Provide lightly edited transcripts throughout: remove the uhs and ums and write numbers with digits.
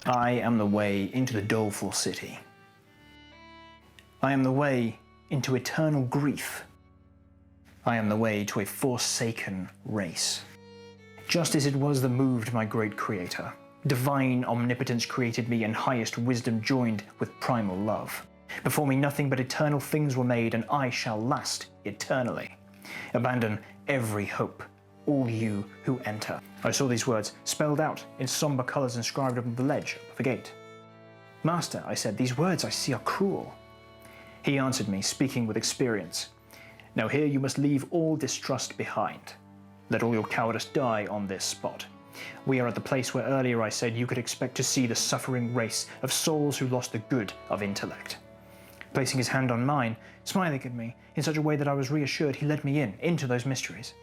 I am the way into the doleful city. I am the way into eternal grief. I am the way to a forsaken race. Just as it was that moved my great creator, divine omnipotence created me and highest wisdom joined with primal love. Before me nothing but eternal things were made, and I shall last eternally. Abandon every hope, all you who enter. I saw these words spelled out in somber colours inscribed upon the ledge of the gate. Master, I said, these words I see are cruel. He answered me, speaking with experience. Now here you must leave all distrust behind. Let all your cowardice die on this spot. We are at the place where earlier I said you could expect to see the suffering race of souls who lost the good of intellect. Placing his hand on mine, smiling at me in such a way that I was reassured, he led me into those mysteries.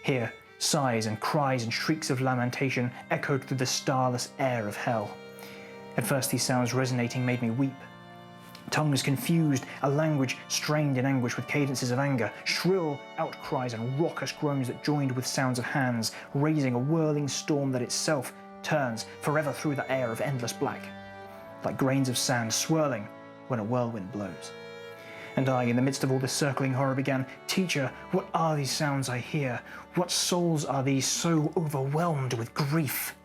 Here, sighs and cries and shrieks of lamentation echoed through the starless air of hell. At first these sounds resonating made me weep. Tongues confused, a language strained in anguish with cadences of anger, shrill outcries and raucous groans that joined with sounds of hands, raising a whirling storm that itself turns forever through the air of endless black, like grains of sand swirling when a whirlwind blows. And I, in the midst of all this circling horror, began, Teacher, what are these sounds I hear? What souls are these so overwhelmed with grief?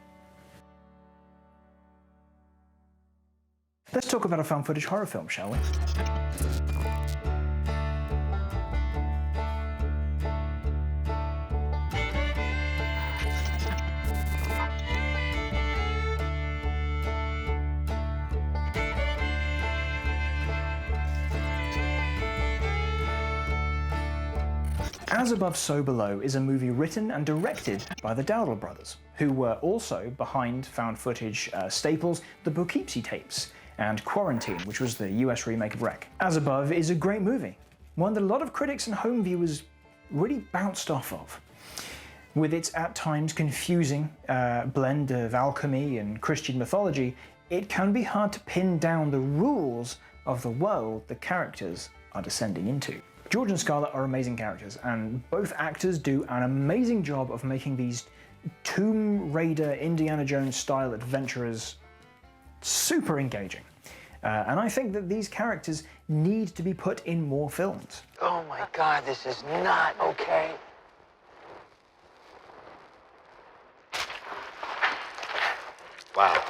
Let's talk about a found footage horror film, shall we? As Above, So Below is a movie written and directed by the Dowdle brothers, who were also behind found footage staples The Poughkeepsie Tapes and Quarantine, which was the US remake of Wreck. As Above is a great movie, one that a lot of critics and home viewers really bounced off of. With its at times confusing blend of alchemy and Christian mythology, it can be hard to pin down the rules of the world the characters are descending into. George and Scarlett are amazing characters, and both actors do an amazing job of making these Tomb Raider, Indiana Jones style adventurers super engaging. And I think that these characters need to be put in more films. Oh my God, this is not okay. Wow.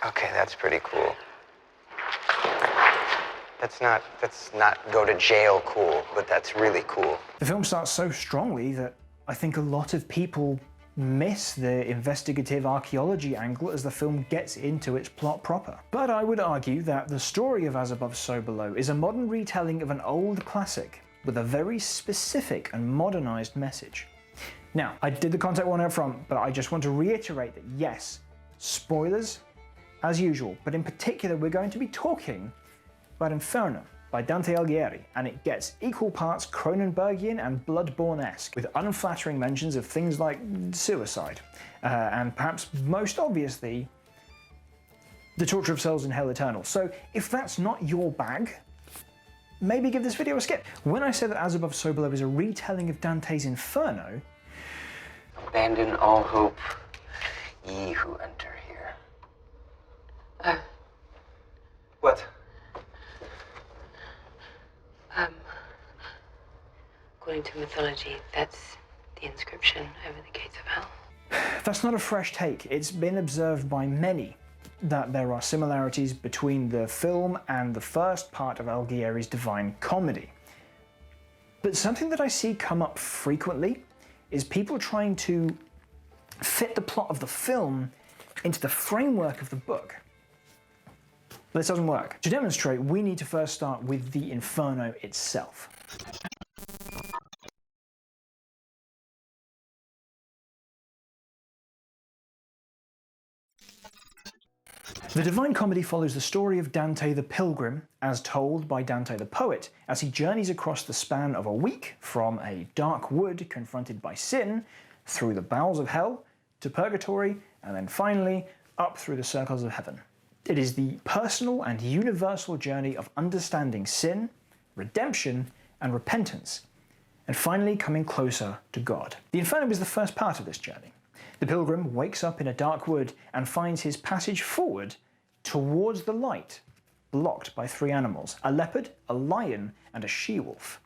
Okay, that's pretty cool. That's not go to jail cool, but that's really cool. The film starts so strongly that I think a lot of people miss the investigative archaeology angle as the film gets into its plot proper. But I would argue that the story of As Above, So Below is a modern retelling of an old classic with a very specific and modernized message. Now, I did the content warning up front, but I just want to reiterate that yes, spoilers as usual, but in particular we're going to be talking about Inferno by Dante Alighieri, and it gets equal parts Cronenbergian and Bloodborne-esque, with unflattering mentions of things like suicide, and perhaps most obviously, the torture of souls in Hell Eternal. So if that's not your bag, maybe give this video a skip. When I say that As Above, So Below is a retelling of Dante's Inferno, abandon all hope, ye who enter here. What? According to mythology, that's the inscription over the gates of hell. That's not a fresh take. It's been observed by many that there are similarities between the film and the first part of Alighieri's Divine Comedy. But something that I see come up frequently is people trying to fit the plot of the film into the framework of the book. But this doesn't work. To demonstrate, we need to first start with the Inferno itself. The Divine Comedy follows the story of Dante the Pilgrim, as told by Dante the Poet, as he journeys across the span of a week from a dark wood confronted by sin, through the bowels of hell, to purgatory, and then finally up through the circles of heaven. It is the personal and universal journey of understanding sin, redemption, and repentance, and finally coming closer to God. The Inferno is the first part of this journey. The pilgrim wakes up in a dark wood and finds his passage forward towards the light blocked by three animals: a leopard, a lion, and a she-wolf.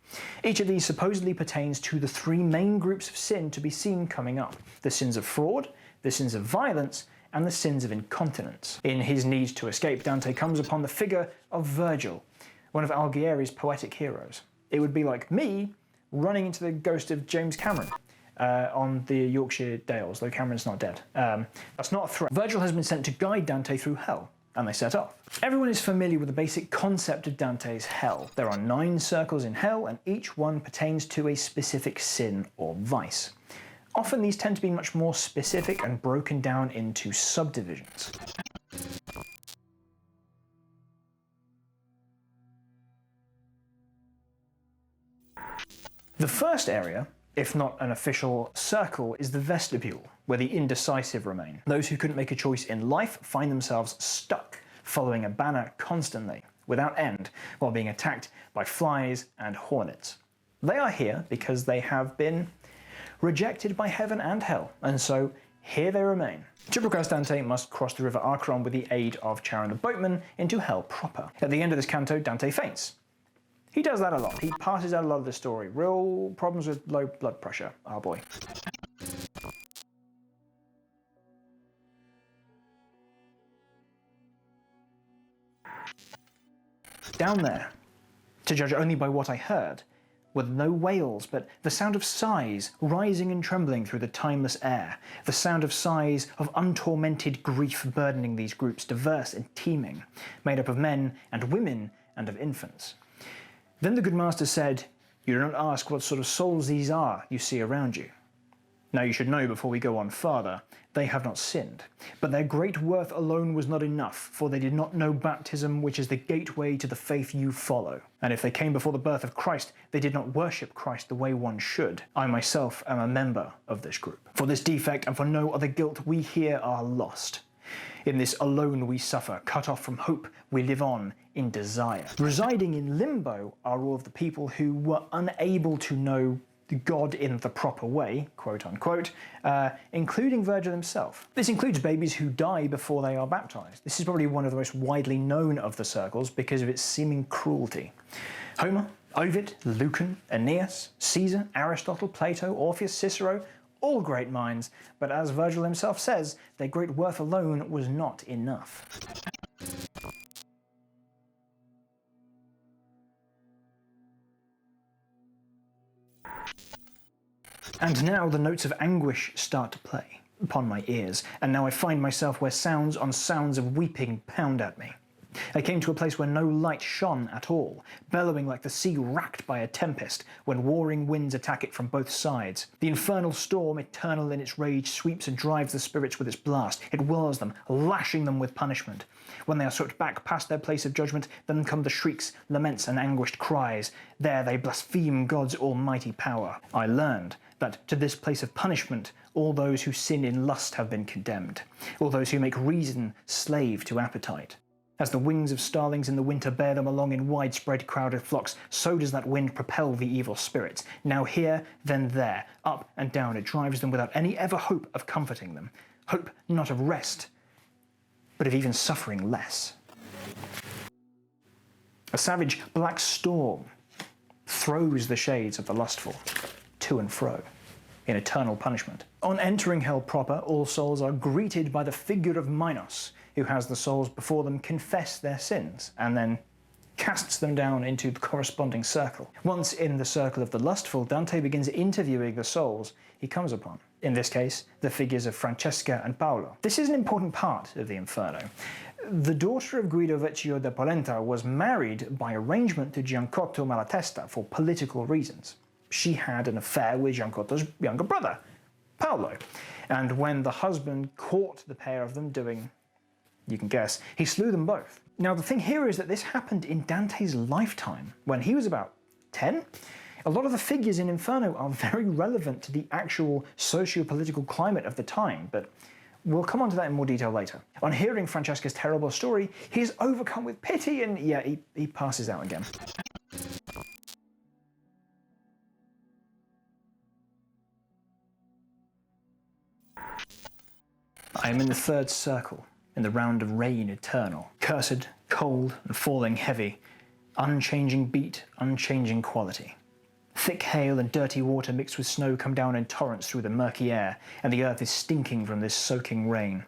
Each of these supposedly pertains to the three main groups of sin to be seen coming up: the sins of fraud, the sins of violence, and the sins of incontinence. In his need to escape, Dante comes upon the figure of Virgil, one of Alighieri's poetic heroes. It would be like me running into the ghost of James Cameron on the Yorkshire Dales, though Cameron's not dead. That's not a threat. Virgil has been sent to guide Dante through hell, and they set off. Everyone is familiar with the basic concept of Dante's hell. There are 9 circles in hell, and each one pertains to a specific sin or vice. Often these tend to be much more specific and broken down into subdivisions. The first area, if not an official circle, is the vestibule, where the indecisive remain. Those who couldn't make a choice in life find themselves stuck, following a banner constantly, without end, while being attacked by flies and hornets. They are here because they have been rejected by heaven and hell, and so here they remain. To progress, Dante must cross the river Acron with the aid of Charon the boatman into hell proper. At the end of this canto, Dante faints. He does that a lot. He passes out a lot of the story. Real problems with low blood pressure. Oh boy. Down there, to judge only by what I heard, with no wails, but the sound of sighs rising and trembling through the timeless air, the sound of sighs of untormented grief burdening these groups, diverse and teeming, made up of men and women and of infants. Then the good master said, "You do not ask what sort of souls these are you see around you. Now you should know before we go on farther, they have not sinned, but their great worth alone was not enough, for they did not know baptism, which is the gateway to the faith you follow. And if they came before the birth of Christ, they did not worship Christ the way one should. I myself am a member of this group. For this defect and for no other guilt, we here are lost. In this alone we suffer, cut off from hope, we live on in desire." Residing in limbo are all of the people who were unable to know God in the proper way, quote unquote, including Virgil himself. This includes babies who die before they are baptized. This is probably one of the most widely known of the circles because of its seeming cruelty. Homer, Ovid, Lucan, Aeneas, Caesar, Aristotle, Plato, Orpheus, Cicero, all great minds, but as Virgil himself says, their great worth alone was not enough. And now the notes of anguish start to play upon my ears, and now I find myself where sounds on sounds of weeping pound at me. I came to a place where no light shone at all, bellowing like the sea racked by a tempest when warring winds attack it from both sides. The infernal storm, eternal in its rage, sweeps and drives the spirits with its blast. It whirls them, lashing them with punishment. When they are swept back past their place of judgment, then come the shrieks, laments, and anguished cries. There they blaspheme God's almighty power. I learned that to this place of punishment all those who sin in lust have been condemned, all those who make reason slave to appetite. As the wings of starlings in the winter bear them along in widespread crowded flocks, so does that wind propel the evil spirits. Now here, then there, up and down it drives them without any ever hope of comforting them. Hope not of rest, but of even suffering less. A savage black storm throws the shades of the lustful to and fro in eternal punishment. On entering hell proper, all souls are greeted by the figure of Minos, who has the souls before them confess their sins, and then casts them down into the corresponding circle. Once in the circle of the lustful, Dante begins interviewing the souls he comes upon. In this case, the figures of Francesca and Paolo. This is an important part of the Inferno. The daughter of Guido Vecchio da Polenta was married by arrangement to Giancotto Malatesta for political reasons. She had an affair with Giancotto's younger brother, Paolo, and when the husband caught the pair of them doing, you can guess, he slew them both. Now the thing here is that this happened in Dante's lifetime, when he was about 10. A lot of the figures in Inferno are very relevant to the actual socio-political climate of the time, but we'll come on to that in more detail later. On hearing Francesca's terrible story, he is overcome with pity and yeah, he passes out again. I am in the third circle, in the round of rain eternal, cursed, cold, and falling heavy, unchanging beat, unchanging quality. Thick hail and dirty water mixed with snow come down in torrents through the murky air, and the earth is stinking from this soaking rain.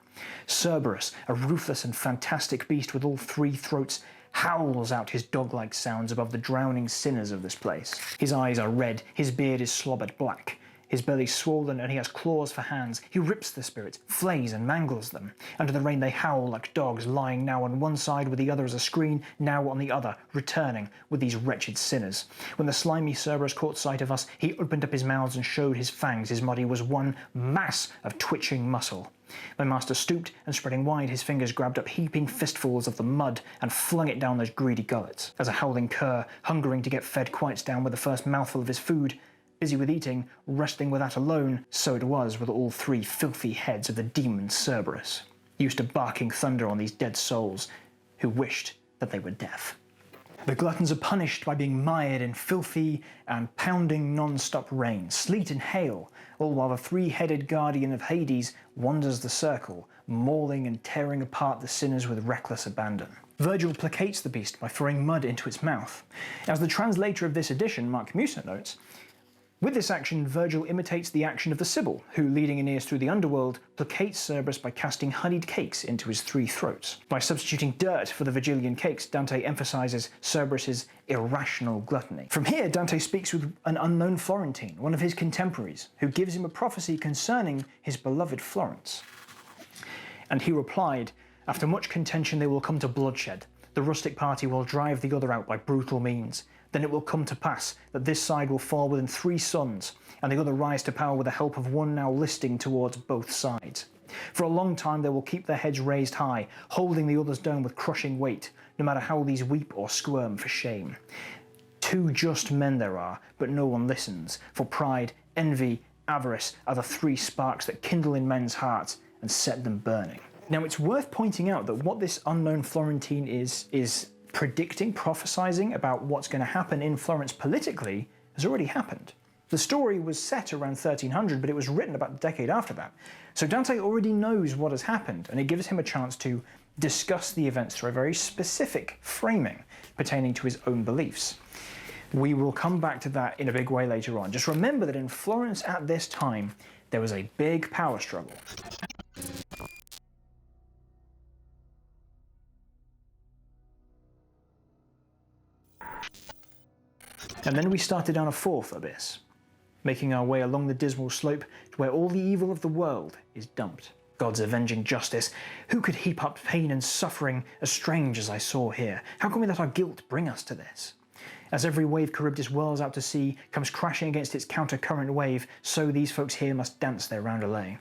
Cerberus, a ruthless and fantastic beast with all three throats, howls out his dog-like sounds above the drowning sinners of this place. His eyes are red, his beard is slobbered black. His belly swollen, and he has claws for hands. He rips the spirits, flays and mangles them. Under the rain they howl like dogs, lying now on one side with the other as a screen, now on the other, returning with these wretched sinners. When the slimy Cerberus caught sight of us, he opened up his mouths and showed his fangs. His body was one mass of twitching muscle. My master stooped, and spreading wide, his fingers grabbed up heaping fistfuls of the mud and flung it down those greedy gullets. As a howling cur, hungering to get fed, quiets down with the first mouthful of his food, busy with eating, resting with that alone, so it was with all three filthy heads of the demon Cerberus, used to barking thunder on these dead souls who wished that they were deaf. The gluttons are punished by being mired in filthy and pounding non-stop rain, sleet and hail, all while the three-headed guardian of Hades wanders the circle, mauling and tearing apart the sinners with reckless abandon. Virgil placates the beast by throwing mud into its mouth. As the translator of this edition, Mark Muser, notes, with this action, Virgil imitates the action of the Sibyl, who, leading Aeneas through the underworld, placates Cerberus by casting honeyed cakes into his three throats. By substituting dirt for the Virgilian cakes, Dante emphasizes Cerberus's irrational gluttony. From here, Dante speaks with an unknown Florentine, one of his contemporaries, who gives him a prophecy concerning his beloved Florence. And he replied, "After much contention they will come to bloodshed. The rustic party will drive the other out by brutal means. Then it will come to pass that this side will fall within 3 suns, and the other rise to power with the help of one now listing towards both sides. For a long time they will keep their heads raised high, holding the others down with crushing weight, no matter how these weep or squirm for shame. 2 just men there are, but no one listens, for pride, envy, avarice are the 3 sparks that kindle in men's hearts and set them burning." Now it's worth pointing out that what this unknown Florentine is predicting, prophesizing about what's going to happen in Florence politically has already happened. The story was set around 1300, but it was written about a decade after that. So Dante already knows what has happened, and it gives him a chance to discuss the events through a very specific framing pertaining to his own beliefs. We will come back to that in a big way later on. Just remember that in Florence at this time, there was a big power struggle. And then we started down a 4th abyss, making our way along the dismal slope to where all the evil of the world is dumped. God's avenging justice. Who could heap up pain and suffering as strange as I saw here? How can we let our guilt bring us to this? As every wave Charybdis whirls out to sea, comes crashing against its counter-current wave, so these folks here must dance their roundelay.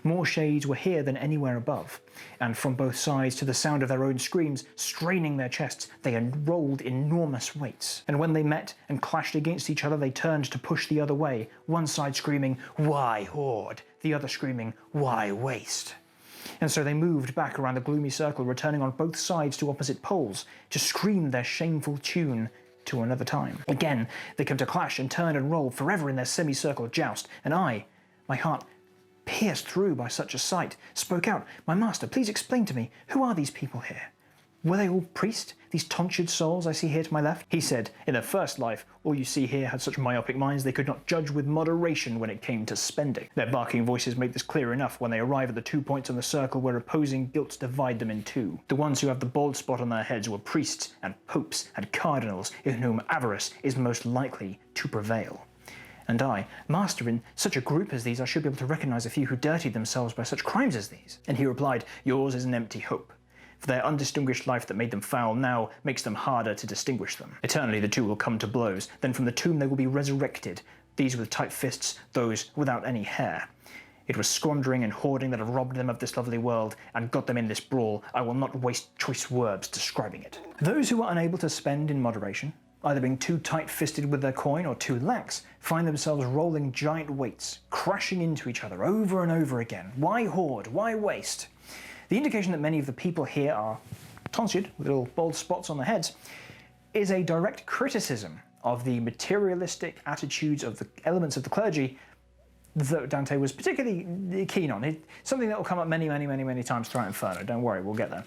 More shades were here than anywhere above, and from both sides, to the sound of their own screams, straining their chests, they unrolled enormous weights. And when they met and clashed against each other, they turned to push the other way, one side screaming, "Why hoard?" the other screaming, "Why waste?" And so they moved back around the gloomy circle, returning on both sides to opposite poles, to scream their shameful tune to another time. Again, they come to clash and turn and roll, forever in their semicircle joust, and I, my heart pierced through by such a sight, spoke out, "My master, please explain to me, who are these people here? Were they all priests, these tonsured souls I see here to my left?" He said, "In their first life, all you see here had such myopic minds they could not judge with moderation when it came to spending. Their barking voices make this clear enough when they arrive at the 2 points on the circle where opposing guilts divide them in 2. The ones who have the bald spot on their heads were priests and popes and cardinals in whom avarice is most likely to prevail. And I, master, in such a group as these I should be able to recognize a few who dirtied themselves by such crimes as these." And he replied, "Yours is an empty hope. For their undistinguished life that made them foul now makes them harder to distinguish them. Eternally the 2 will come to blows, then from the tomb they will be resurrected, these with tight fists, those without any hair. It was squandering and hoarding that have robbed them of this lovely world and got them in this brawl. I will not waste choice words describing it." Those who are unable to spend in moderation, either being too tight-fisted with their coin or too lax, find themselves rolling giant weights, crashing into each other over and over again. Why hoard? Why waste? The indication that many of the people here are tonsured, with little bald spots on their heads, is a direct criticism of the materialistic attitudes of the elements of the clergy that Dante was particularly keen on. Something that will come up many, many, many, many times throughout Inferno. Don't worry, we'll get there.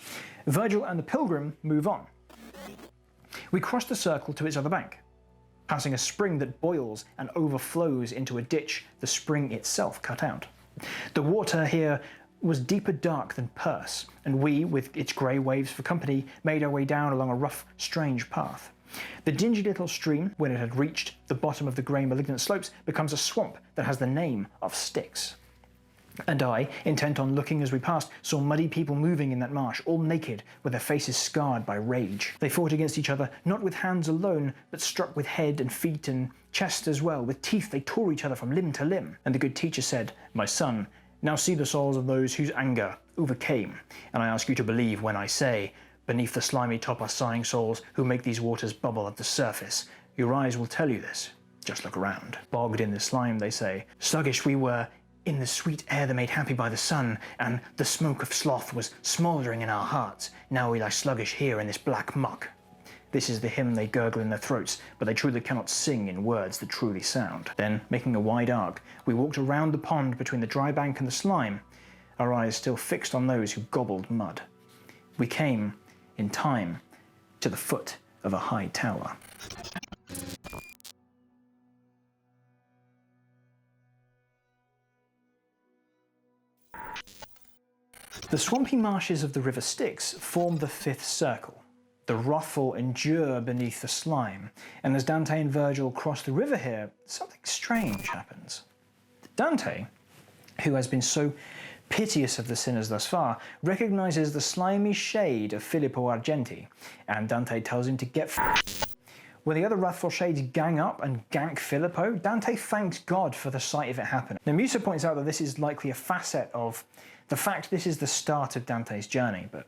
Virgil and the pilgrim move on. We cross the circle to its other bank, passing a spring that boils and overflows into a ditch the spring itself cut out. The water here was deeper dark than Perse, and we, with its grey waves for company, made our way down along a rough, strange path. The dingy little stream, when it had reached the bottom of the grey malignant slopes, becomes a swamp that has the name of Styx. And I, intent on looking as we passed, saw muddy people moving in that marsh, all naked, with their faces scarred by rage. They fought against each other, not with hands alone, but struck with head and feet and chest as well. With teeth they tore each other from limb to limb. And the good teacher said, "My son, now see the souls of those whose anger overcame. And I ask you to believe when I say, beneath the slimy top are sighing souls who make these waters bubble at the surface. Your eyes will tell you this. Just look around. Bogged in the slime, they say. Sluggish we were in the sweet air that made happy by the sun, and the smoke of sloth was smouldering in our hearts. Now we lie sluggish here in this black muck." This is the hymn they gurgle in their throats, but they truly cannot sing in words that truly sound. Then, making a wide arc, we walked around the pond between the dry bank and the slime, our eyes still fixed on those who gobbled mud. We came, in time, to the foot of a high tower. The swampy marshes of the river Styx form the fifth circle. The wrathful endure beneath the slime, and as Dante and Virgil cross the river here, something strange happens. Dante, who has been so piteous of the sinners thus far, recognizes the slimy shade of Filippo Argenti, and Dante tells him to get When the other wrathful shades gang up and gank Filippo, Dante thanks God for the sight of it happening. Now, Musa points out that this is likely a facet of the fact this is the start of Dante's journey, but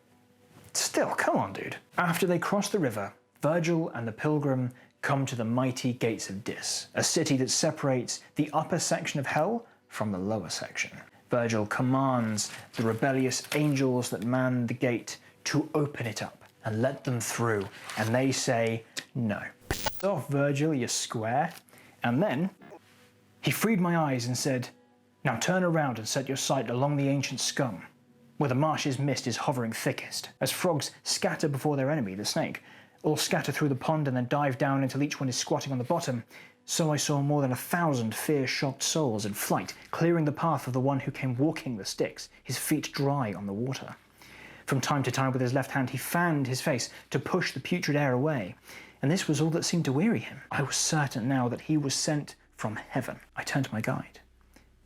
still, come on, dude. After they cross the river, Virgil and the pilgrim come to the mighty gates of Dis, a city that separates the upper section of hell from the lower section. Virgil commands the rebellious angels that man the gate to open it up and let them through, and they say no. Off, Virgil, you square. And then he freed my eyes and said, "Now turn around and set your sight along the ancient scum, where the marsh's mist is hovering thickest. As frogs scatter before their enemy, the snake, all scatter through the pond and then dive down until each one is squatting on the bottom, so I saw more than 1,000 fear-shocked souls in flight, clearing the path of the one who came walking the Styx, his feet dry on the water. From time to time with his left hand he fanned his face to push the putrid air away, and this was all that seemed to weary him. I was certain now that he was sent from heaven. I turned to my guide,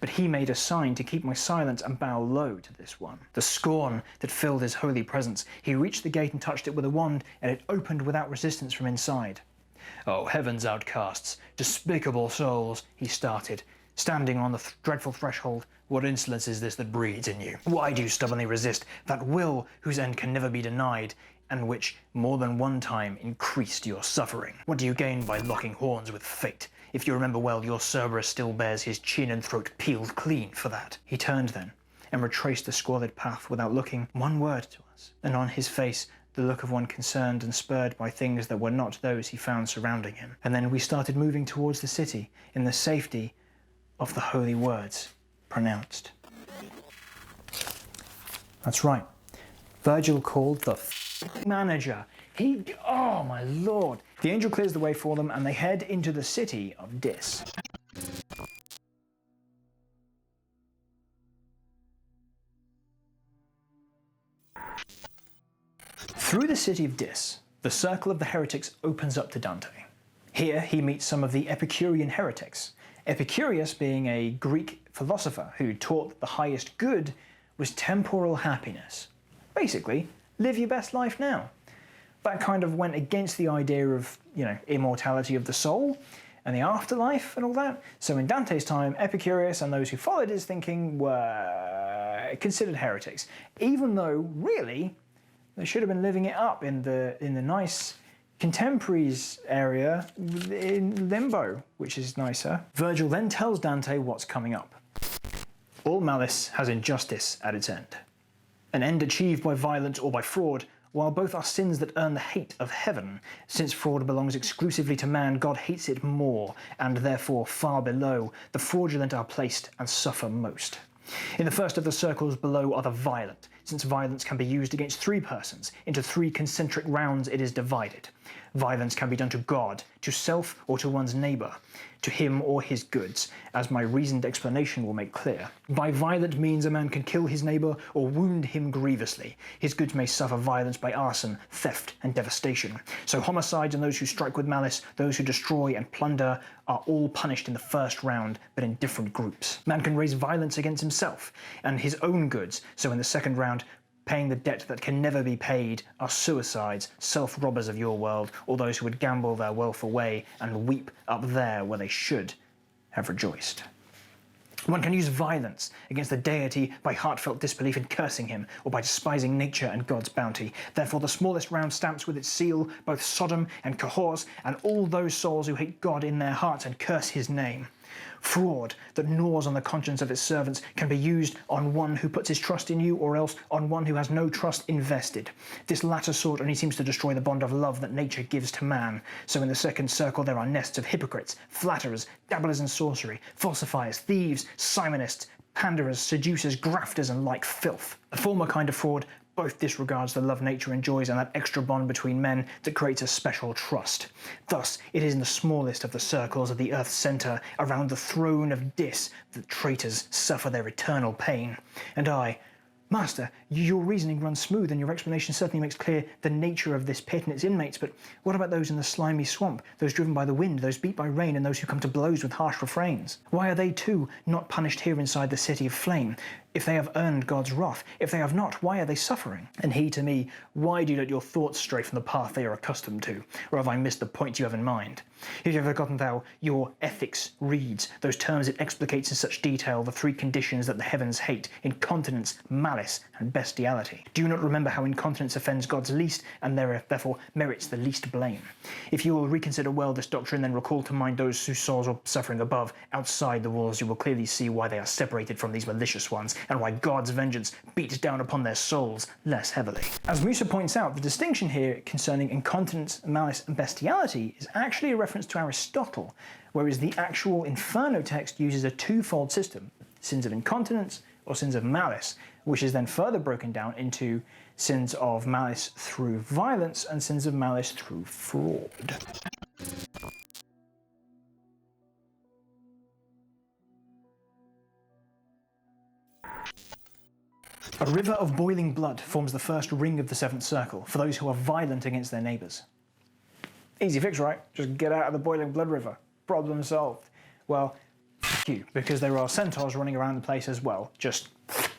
but he made a sign to keep my silence and bow low to this one. The scorn that filled his holy presence, he reached the gate and touched it with a wand, and it opened without resistance from inside. "Oh, heaven's outcasts, despicable souls," he started, standing on the dreadful threshold. "What insolence is this that breeds in you? Why do you stubbornly resist that will whose end can never be denied, and which more than one time increased your suffering? What do you gain by locking horns with fate? If you remember well, your Cerberus still bears his chin and throat peeled clean for that." He turned then and retraced the squalid path without looking one word to us, and on his face the look of one concerned and spurred by things that were not those he found surrounding him. And then we started moving towards the city in the safety of the holy words pronounced. That's right. Virgil called the manager. Oh my lord. The angel clears the way for them and they head into the city of Dis. Through the city of Dis, the circle of the heretics opens up to Dante. Here he meets some of the Epicurean heretics, Epicurus being a Greek philosopher who taught that the highest good was temporal happiness. Basically, live your best life now. That kind of went against the idea of, immortality of the soul and the afterlife and all that. So in Dante's time, Epicurus and those who followed his thinking were considered heretics, even though really they should have been living it up in the nice contemporaries area in limbo, which is nicer. Virgil then tells Dante what's coming up. All malice has injustice at its end. An end achieved by violence or by fraud while both are sins that earn the hate of heaven, since fraud belongs exclusively to man, God hates it more, and therefore far below, the fraudulent are placed and suffer most. In the first of the circles below are the violent. Since violence can be used against 3 persons, into 3 concentric rounds it is divided. Violence can be done to God, to self, or to one's neighbour, to him or his goods, as my reasoned explanation will make clear. By violent means a man can kill his neighbour or wound him grievously. His goods may suffer violence by arson, theft, and devastation. So homicides and those who strike with malice, those who destroy and plunder, are all punished in the first round, but in different groups. Man can raise violence against himself and his own goods, so in the second round, paying the debt that can never be paid are suicides, self-robbers of your world, or those who would gamble their wealth away and weep up there where they should have rejoiced. One can use violence against the deity by heartfelt disbelief in cursing him, or by despising nature and God's bounty. Therefore the smallest round stamps with its seal both Sodom and Cahors, and all those souls who hate God in their hearts and curse his name. Fraud that gnaws on the conscience of his servants can be used on one who puts his trust in you, or else on one who has no trust invested. This latter sort only seems to destroy the bond of love that nature gives to man. So in the second circle there are nests of hypocrites, flatterers, dabblers in sorcery, falsifiers, thieves, simonists, panderers, seducers, grafters, and like filth. The former kind of fraud both disregards the love nature enjoys and that extra bond between men that creates a special trust. Thus, it is in the smallest of the circles of the Earth's centre, around the throne of Dis, that traitors suffer their eternal pain. And I, Master, your reasoning runs smooth and your explanation certainly makes clear the nature of this pit and its inmates, but what about those in the slimy swamp, those driven by the wind, those beat by rain, and those who come to blows with harsh refrains? Why are they too not punished here inside the city of flame? If they have earned God's wrath, if they have not, why are they suffering? And he to me, why do you let your thoughts stray from the path they are accustomed to? Or have I missed the point you have in mind? If you have forgotten how your ethics reads, those terms it explicates in such detail, the 3 conditions that the heavens hate: incontinence, malice, and bestiality. Do you not remember how incontinence offends God's least, and therefore merits the least blame? If you will reconsider well this doctrine, then recall to mind those whose souls are suffering above, outside the walls, you will clearly see why they are separated from these malicious ones, and why God's vengeance beats down upon their souls less heavily. As Musa points out, the distinction here concerning incontinence, malice, and bestiality is actually a reference to Aristotle, whereas the actual Inferno text uses a 2-fold system: sins of incontinence or sins of malice, which is then further broken down into sins of malice through violence and sins of malice through fraud. A river of boiling blood forms the first ring of the 7th circle for those who are violent against their neighbours. Easy fix, right? Just get out of the boiling blood river. Problem solved. Well, f*** you, because there are centaurs running around the place as well, just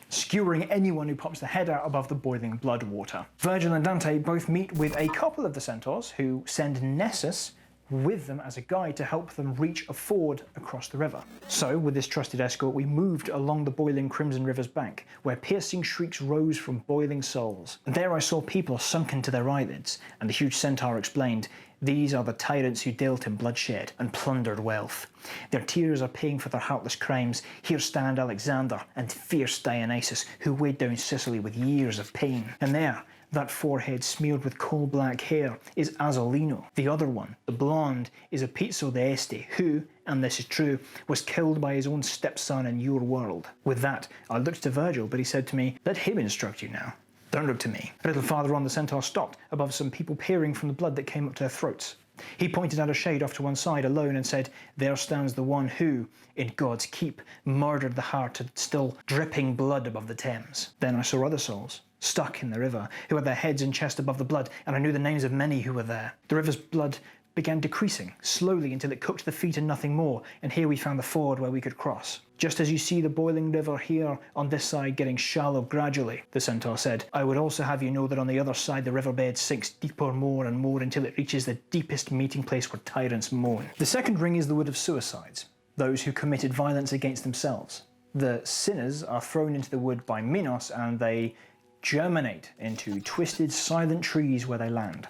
skewering anyone who pops their head out above the boiling blood water. Virgil and Dante both meet with a couple of the centaurs, who send Nessus with them as a guide to help them reach a ford across the river. So, with this trusted escort, we moved along the boiling Crimson River's bank, where piercing shrieks rose from boiling souls. And there I saw people sunken to their eyelids, and the huge centaur explained, "These are the tyrants who dealt in bloodshed and plundered wealth. Their tears are paying for their heartless crimes. Here stand Alexander and fierce Dionysus, who weighed down Sicily with years of pain. And there, that forehead smeared with coal-black hair, is Azzolino. The other one, the blonde, is a Pizzo d'Este, who, and this is true, was killed by his own stepson in your world." With that, I looked to Virgil, but he said to me, "Let him instruct you now. Don't look to me." A little farther on, the centaur stopped, above some people peering from the blood that came up to their throats. He pointed out a shade off to one side alone and said, "There stands the one who, in God's keep, murdered the heart of still dripping blood above the Thames." Then I saw other souls, stuck in the river, who had their heads and chest above the blood, and I knew the names of many who were there. The river's blood began decreasing, slowly until it cooked the feet and nothing more, and here we found the ford where we could cross. "Just as you see the boiling river here on this side getting shallow gradually," the centaur said, "I would also have you know that on the other side the riverbed sinks deeper more and more until it reaches the deepest meeting place where tyrants moan." The second ring is the wood of suicides, those who committed violence against themselves. The sinners are thrown into the wood by Minos, and they germinate into twisted, silent trees where they land.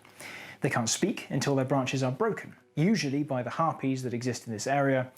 They can't speak until their branches are broken, usually by the harpies that exist in this area,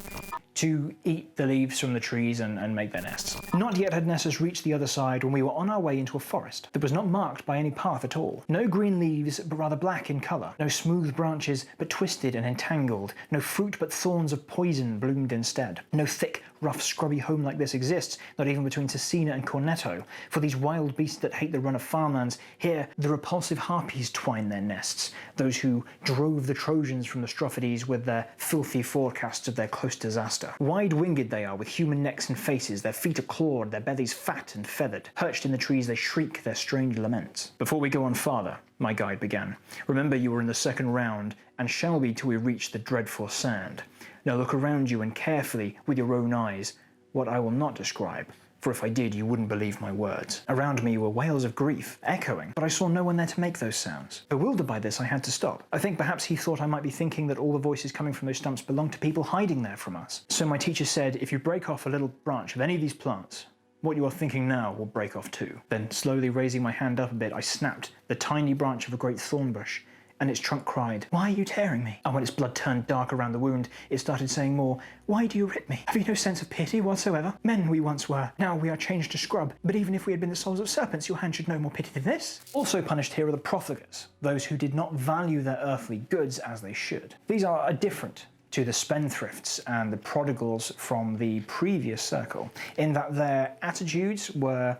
to eat the leaves from the trees and make their nests. Not yet had Nessus reached the other side when we were on our way into a forest that was not marked by any path at all. No green leaves, but rather black in colour. No smooth branches, but twisted and entangled. No fruit, but thorns of poison bloomed instead. No thick, rough, scrubby home like this exists, not even between Cecina and Cornetto. For these wild beasts that hate the run of farmlands, here the repulsive harpies twine their nests, those who drove the Trojans from the Strophides with their filthy forecasts of their close disaster. Wide-winged they are, with human necks and faces, their feet are clawed, their bellies fat and feathered. Perched in the trees they shriek their strange laments. Before we go on farther, my guide began, remember you were in the second round, and shall be till we reach the dreadful sand. Now look around you and carefully, with your own eyes, what I will not describe, for if I did you wouldn't believe my words. Around me were wails of grief, echoing, but I saw no one there to make those sounds. Bewildered by this, I had to stop. I think perhaps he thought I might be thinking that all the voices coming from those stumps belonged to people hiding there from us. So my teacher said, if you break off a little branch of any of these plants, what you are thinking now will break off too. Then, slowly raising my hand up a bit, I snapped the tiny branch of a great thorn bush, and its trunk cried, "Why are you tearing me?" And when its blood turned dark around the wound, it started saying more, "Why do you rip me? Have you no sense of pity whatsoever? Men we once were, now we are changed to scrub, but even if we had been the souls of serpents, your hand should know more pity than this." Also punished here are the profligates, those who did not value their earthly goods as they should. These are different to the spendthrifts and the prodigals from the previous circle, in that their attitudes were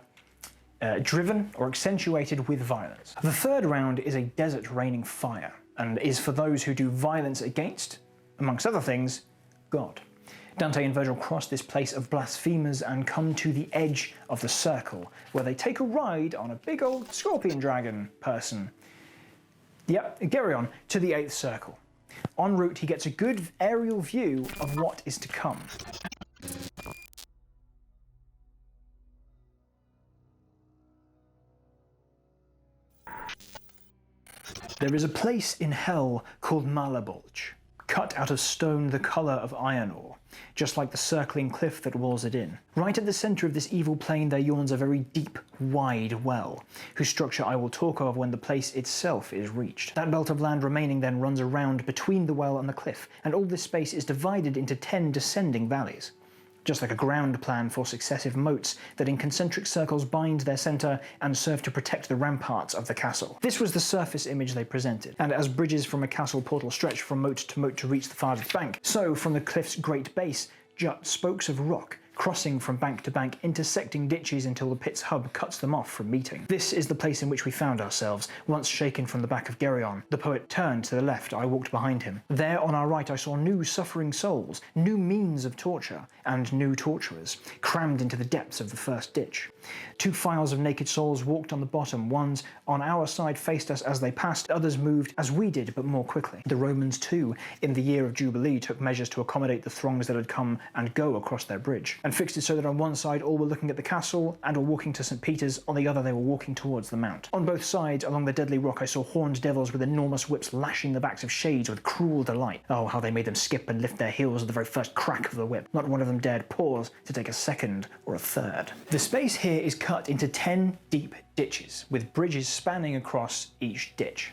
driven or accentuated with violence. The third round is a desert raining fire, and is for those who do violence against, amongst other things, God. Dante and Virgil cross this place of blasphemers and come to the edge of the circle, where they take a ride on a big old scorpion dragon person. Yep, Geryon, to the 8th circle. En route, he gets a good aerial view of what is to come. There is a place in hell called Malabolge, cut out of stone the colour of iron ore, just like the circling cliff that walls it in. Right at the centre of this evil plain there yawns a very deep, wide well, whose structure I will talk of when the place itself is reached. That belt of land remaining then runs around between the well and the cliff, and all this space is divided into 10 descending valleys, just like a ground plan for successive moats that in concentric circles bind their centre and serve to protect the ramparts of the castle. This was the surface image they presented, and as bridges from a castle portal stretch from moat to reach the farthest bank, so from the cliff's great base jut spokes of rock, crossing from bank to bank, intersecting ditches until the pit's hub cuts them off from meeting. This is the place in which we found ourselves, once shaken from the back of Geryon. The poet turned to the left, I walked behind him. There on our right I saw new suffering souls, new means of torture, and new torturers, crammed into the depths of the first ditch. 2 files of naked souls walked on the bottom, ones on our side faced us as they passed, others moved as we did, but more quickly. The Romans too, in the year of Jubilee, took measures to accommodate the throngs that had come and go across their bridge, and fixed it so that on one side all were looking at the castle and were walking to St. Peter's, on the other they were walking towards the mount. On both sides, along the deadly rock, I saw horned devils with enormous whips lashing the backs of shades with cruel delight. Oh, how they made them skip and lift their heels at the very first crack of the whip. Not one of them dared pause to take a second or a third. The space here is cut into 10 deep ditches, with bridges spanning across each ditch.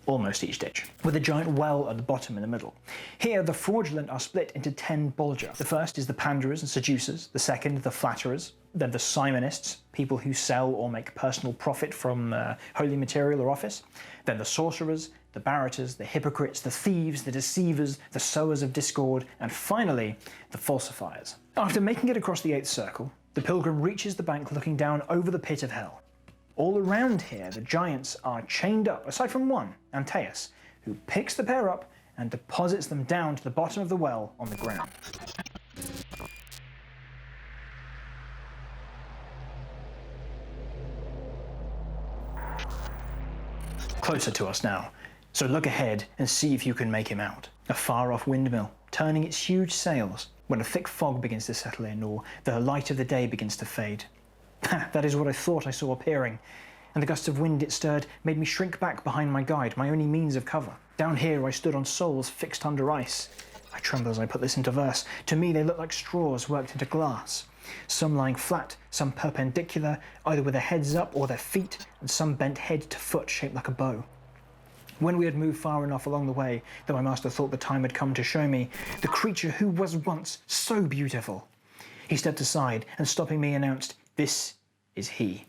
Almost each ditch, with a giant well at the bottom in the middle. Here, the fraudulent are split into 10 bolgia. The first is the panderers and seducers, the second, the flatterers, then the simonists, people who sell or make personal profit from holy material or office, then the sorcerers, the barrators, the hypocrites, the thieves, the deceivers, the sowers of discord, and finally, the falsifiers. After making it across the 8th circle, the pilgrim reaches the bank looking down over the pit of hell. All around here, the giants are chained up, aside from one, Antaeus, who picks the pair up and deposits them down to the bottom of the well on the ground. Closer to us now, so look ahead and see if you can make him out. A far-off windmill, turning its huge sails, when a thick fog begins to settle in, or the light of the day begins to fade. That is what I thought I saw appearing, and the gusts of wind it stirred made me shrink back behind my guide, my only means of cover. Down here I stood on soles fixed under ice. I tremble as I put this into verse. To me they looked like straws worked into glass. Some lying flat, some perpendicular, either with their heads up or their feet, and some bent head to foot shaped like a bow. When we had moved far enough along the way that my master thought the time had come to show me the creature who was once so beautiful, he stepped aside and, stopping me, announced, "This is he.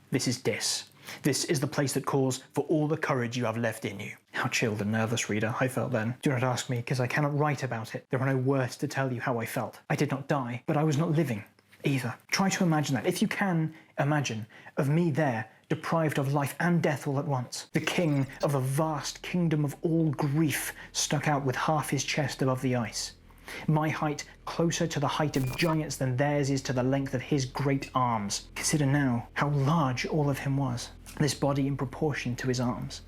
This is Dis. This is the place that calls for all the courage you have left in you." How chilled and nervous, reader, I felt then. Do not ask me, because I cannot write about it. There are no words to tell you how I felt. I did not die, but I was not living either. Try to imagine that, if you can imagine, of me there, deprived of life and death all at once. The king of the vast kingdom of all grief stuck out with half his chest above the ice. My height closer to the height of giants than theirs is to the length of his great arms. Consider now how large all of him was, this body in proportion to his arms.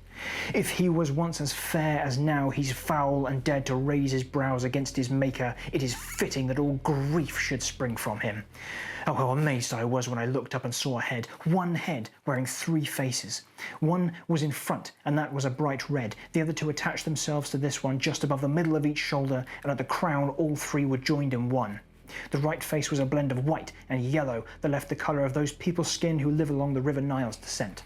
If he was once as fair as now he's foul and dared to raise his brows against his maker, it is fitting that all grief should spring from him. Oh, how amazed I was when I looked up and saw a head, one head wearing three faces. One was in front, and that was a bright red. The other two attached themselves to this one just above the middle of each shoulder, and at the crown all three were joined in one. The right face was a blend of white and yellow that left the colour of those people's skin who live along the River Nile's descent.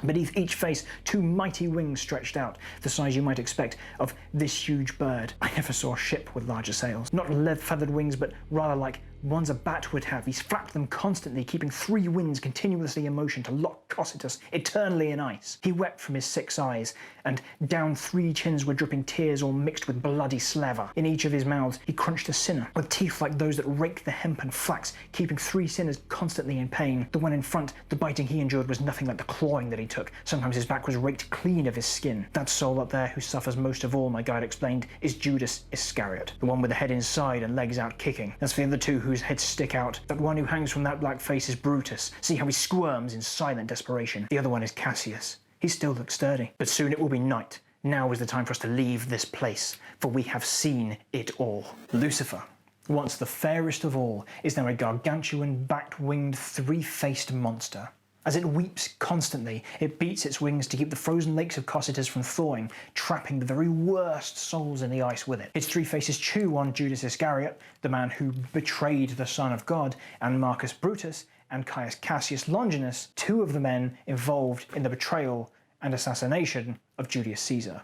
Beneath each face, two mighty wings stretched out, the size you might expect of this huge bird. I never saw a ship with larger sails. Not feathered wings, but rather like ones a bat would have. He's flapped them constantly, keeping three winds continuously in motion to lock Cocytus eternally in ice. He wept from his 6 eyes, and down 3 chins were dripping tears all mixed with bloody slaver. In each of his mouths he crunched a sinner, with teeth like those that rake the hemp and flax, keeping 3 sinners constantly in pain. The one in front, the biting he endured was nothing like the clawing that he took. Sometimes his back was raked clean of his skin. That soul up there who suffers most of all, my guide explained, is Judas Iscariot, the one with the head inside and legs out kicking. As for the other two whose heads stick out, that one who hangs from that black face is Brutus. See how he squirms in silent desperation. The other one is Cassius. He still looks sturdy. But soon it will be night. Now is the time for us to leave this place, for we have seen it all. Lucifer, once the fairest of all, is now a gargantuan, bat-winged, 3-faced monster. As it weeps constantly, it beats its wings to keep the frozen lakes of Cocytus from thawing, trapping the very worst souls in the ice with it. Its 3 faces chew on Judas Iscariot, the man who betrayed the Son of God, and Marcus Brutus and Caius Cassius Longinus, 2 of the men involved in the betrayal and assassination of Julius Caesar.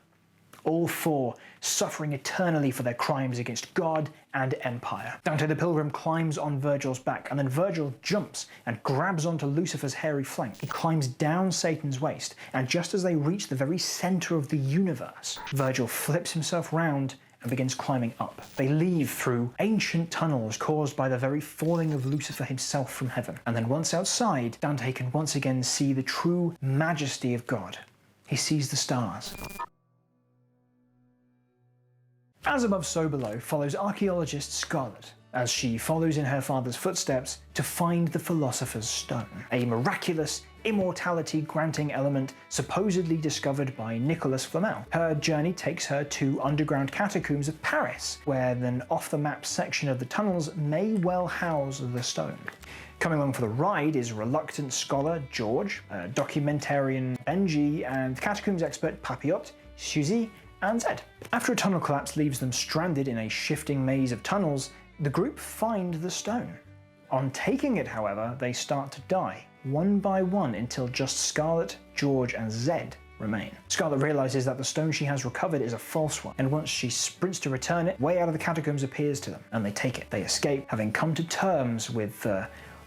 All 4 suffering eternally for their crimes against God and empire. Dante the Pilgrim climbs on Virgil's back, and then Virgil jumps and grabs onto Lucifer's hairy flank. He climbs down Satan's waist, and just as they reach the very center of the universe, Virgil flips himself round and begins climbing up. They leave through ancient tunnels caused by the very falling of Lucifer himself from heaven. And then once outside, Dante can once again see the true majesty of God. He sees the stars. As above, so below follows archaeologist Scarlet, as she follows in her father's footsteps to find the Philosopher's Stone, a miraculous, immortality-granting element supposedly discovered by Nicolas Flamel. Her journey takes her to underground catacombs of Paris, where an off-the-map section of the tunnels may well house the stone. Coming along for the ride is reluctant scholar George, documentarian Benji, and catacombs expert Papillot, Suzy, and Zed. After a tunnel collapse leaves them stranded in a shifting maze of tunnels, the group find the stone. On taking it, however, they start to die, one by one, until just Scarlet, George, and Zed remain. Scarlet realizes that the stone she has recovered is a false one, and once she sprints to return it, way out of the catacombs appears to them, and they take it. They escape, having come to terms with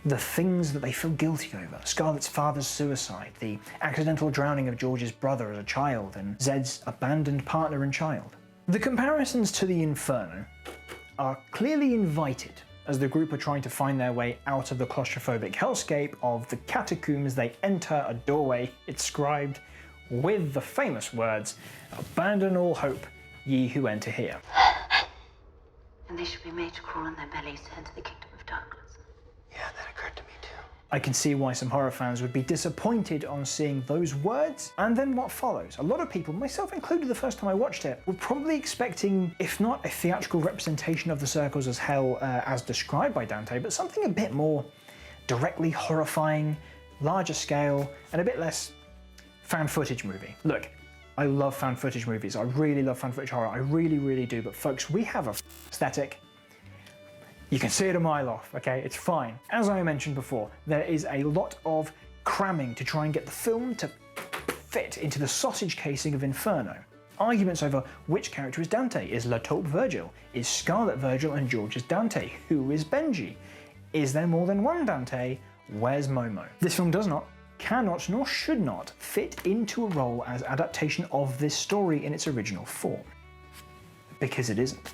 the things that they feel guilty over. Scarlet's father's suicide, the accidental drowning of George's brother as a child, and Zed's abandoned partner and child. The comparisons to the Inferno are clearly invited as the group are trying to find their way out of the claustrophobic hellscape of the catacombs. They enter a doorway inscribed with the famous words, "Abandon all hope, ye who enter here." And they should be made to crawl on their bellies to enter the kingdom of darkness. Yeah, that occurred to me too. I can see why some horror fans would be disappointed on seeing those words, and then what follows. A lot of people, myself included the first time I watched it, were probably expecting, if not a theatrical representation of the circles as hell as described by Dante, but something a bit more directly horrifying, larger scale, and a bit less found footage movie. Look, I love found footage movies. I really love found footage horror. I really, really do. But folks, we have a aesthetic. You can see it a mile off, okay? It's fine. As I mentioned before, there is a lot of cramming to try and get the film to fit into the sausage casing of Inferno. Arguments over which character is Dante. Is La Taupe Virgil? Is Scarlet Virgil and George is Dante? Who is Benji? Is there more than one Dante? Where's Momo? This film does not, cannot, nor should not fit into a role as adaptation of this story in its original form. Because it isn't.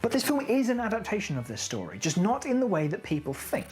But this film is an adaptation of this story, just not in the way that people think.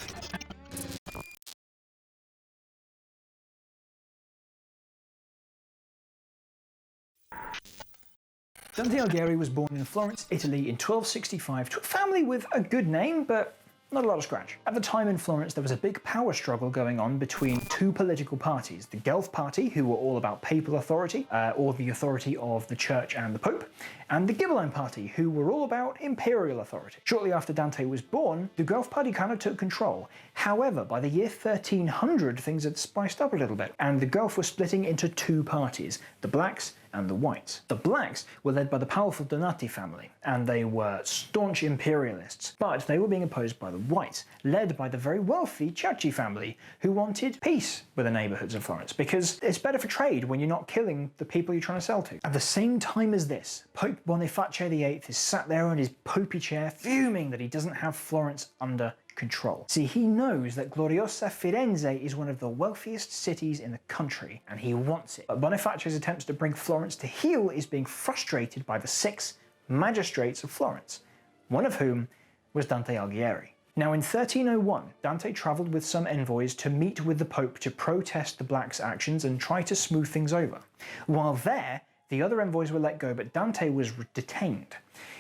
Dante Alighieri was born in Florence, Italy in 1265 to a family with a good name, but not a lot of scratch. At the time in Florence, there was a big power struggle going on between two political parties. The Guelph party, who were all about papal authority, or the authority of the church and the pope, and the Ghibelline party, who were all about imperial authority. Shortly after Dante was born, the Guelph party kind of took control. However, by the year 1300, things had spiced up a little bit, and the Guelph were splitting into two parties, the blacks and the whites. The blacks were led by the powerful Donati family, and they were staunch imperialists, but they were being opposed by the whites, led by the very wealthy Ciacci family, who wanted peace with the neighbourhoods of Florence, because it's better for trade when you're not killing the people you're trying to sell to. At the same time as this, Pope Boniface VIII is sat there in his popey chair, fuming that he doesn't have Florence under control. See, he knows that Gloriosa Firenze is one of the wealthiest cities in the country, and he wants it. But Boniface's attempts to bring Florence to heel is being frustrated by the 6 magistrates of Florence, one of whom was Dante Alighieri. Now in 1301, Dante travelled with some envoys to meet with the Pope to protest the blacks' actions and try to smooth things over. While there, the other envoys were let go, but Dante was detained.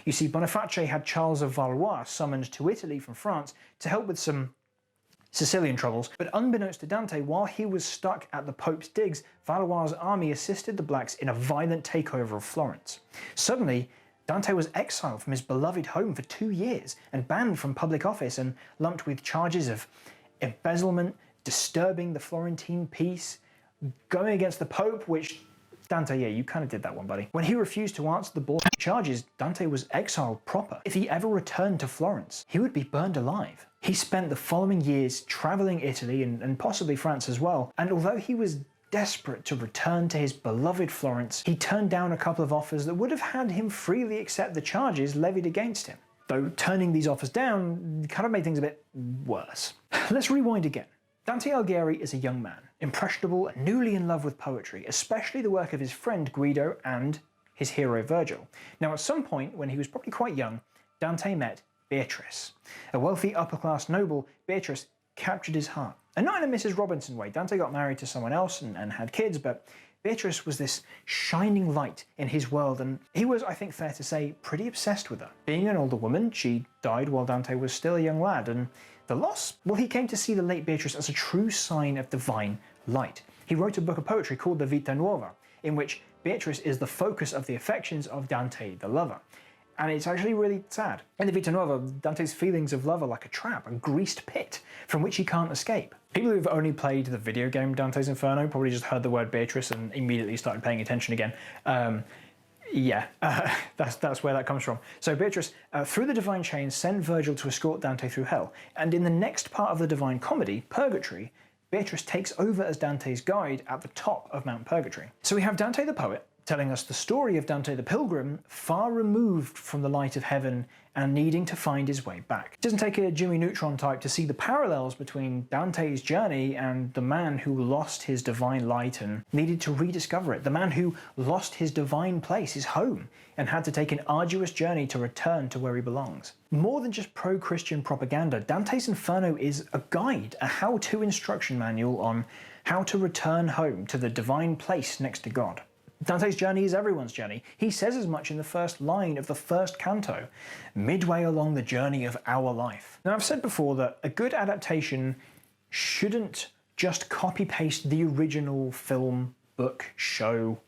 You see, Boniface had Charles of Valois summoned to Italy from France to help with some Sicilian troubles, but unbeknownst to Dante, while he was stuck at the Pope's digs, Valois' army assisted the blacks in a violent takeover of Florence. Suddenly, Dante was exiled from his beloved home for 2 years and banned from public office and lumped with charges of embezzlement, disturbing the Florentine peace, going against the Pope, which Dante, yeah, you kind of did that one, buddy. When he refused to answer the bullshit charges, Dante was exiled proper. If he ever returned to Florence, he would be burned alive. He spent the following years travelling Italy and possibly France as well, and although he was desperate to return to his beloved Florence, he turned down a couple of offers that would have had him freely accept the charges levied against him. Though turning these offers down kind of made things a bit worse. Let's rewind again. Dante Alighieri is a young man, impressionable and newly in love with poetry, especially the work of his friend Guido and his hero Virgil. Now at some point, when he was probably quite young, Dante met Beatrice. A wealthy upper-class noble, Beatrice captured his heart. And not in a Mrs. Robinson way. Dante got married to someone else and had kids, but Beatrice was this shining light in his world, and he was, I think fair to say, pretty obsessed with her. Being an older woman, she died while Dante was still a young lad, and the loss? Well, he came to see the late Beatrice as a true sign of divine light. He wrote a book of poetry called the Vita Nuova, in which Beatrice is the focus of the affections of Dante the lover. And it's actually really sad. In the Vita Nuova, Dante's feelings of love are like a trap, a greased pit, from which he can't escape. People who've only played the video game Dante's Inferno probably just heard the word Beatrice and immediately started paying attention again. That's where that comes from. So Beatrice, through the divine chain, sent Virgil to escort Dante through hell. And in the next part of the Divine Comedy, Purgatory, Beatrice takes over as Dante's guide at the top of Mount Purgatory. So we have Dante the poet, telling us the story of Dante the pilgrim, far removed from the light of heaven and needing to find his way back. It doesn't take a Jimmy Neutron type to see the parallels between Dante's journey and the man who lost his divine light and needed to rediscover it. The man who lost his divine place, his home, and had to take an arduous journey to return to where he belongs. More than just pro-Christian propaganda, Dante's Inferno is a guide, a how-to instruction manual on how to return home to the divine place next to God. Dante's journey is everyone's journey. He says as much in the first line of the first canto, midway along the journey of our life. Now, I've said before that a good adaptation shouldn't just copy-paste the original film, book, show,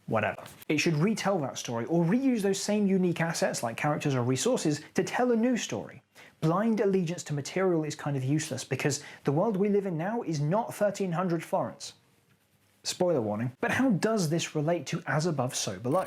whatever. It should retell that story or reuse those same unique assets like characters or resources to tell a new story. Blind allegiance to material is kind of useless because the world we live in now is not 1300 Florence. Spoiler warning. But how does this relate to As Above, So Below?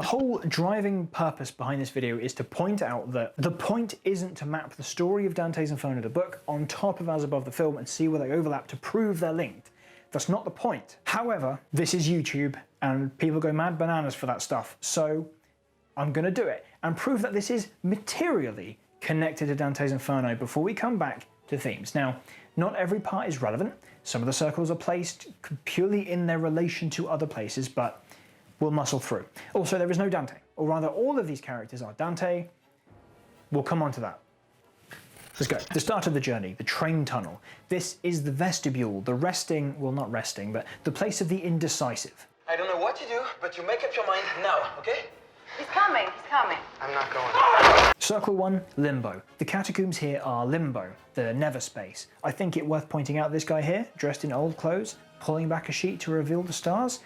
The whole driving purpose behind this video is to point out that the point isn't to map the story of Dante's Inferno, the book, on top of As Above, the film, and see where they overlap to prove they're linked. That's not the point. However, this is YouTube, and people go mad bananas for that stuff, so I'm going to do it and prove that this is materially connected to Dante's Inferno before we come back to themes. Now, not every part is relevant. Some of the circles are placed purely in their relation to other places, but we'll muscle through. Also, there is no Dante, or rather all of these characters are Dante. We'll come on to that. Let's go. The start of the journey, the train tunnel. This is the vestibule, the resting, well, not resting, but the place of the indecisive. I don't know what to do, but you make up your mind now, okay? He's coming, he's coming. I'm not going. Circle 1, Limbo. The catacombs here are Limbo, the never space. I think it worth pointing out this guy here, dressed in old clothes, pulling back a sheet to reveal the stars.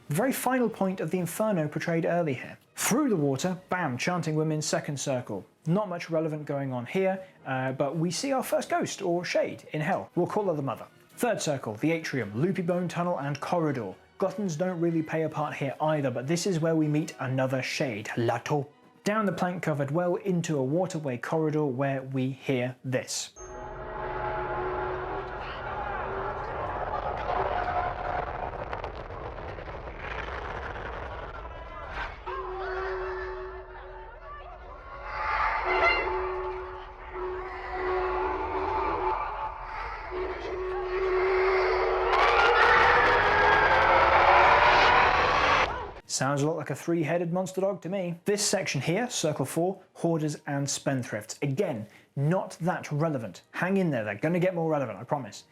The very final point of the Inferno portrayed early here. Through the water, bam, chanting women, second circle. Not much relevant going on here, but we see our first ghost, or shade, in hell. We'll call her the mother. Third circle, the atrium, loopy bone tunnel and corridor. Gluttons don't really play a part here either, but this is where we meet another shade, La Taupe. Down the plank-covered well into a waterway corridor where we hear this. Sounds a lot like a three-headed monster dog to me. This section here, Circle 4, Hoarders and Spendthrifts. Again, not that relevant. Hang in there, they're going to get more relevant, I promise.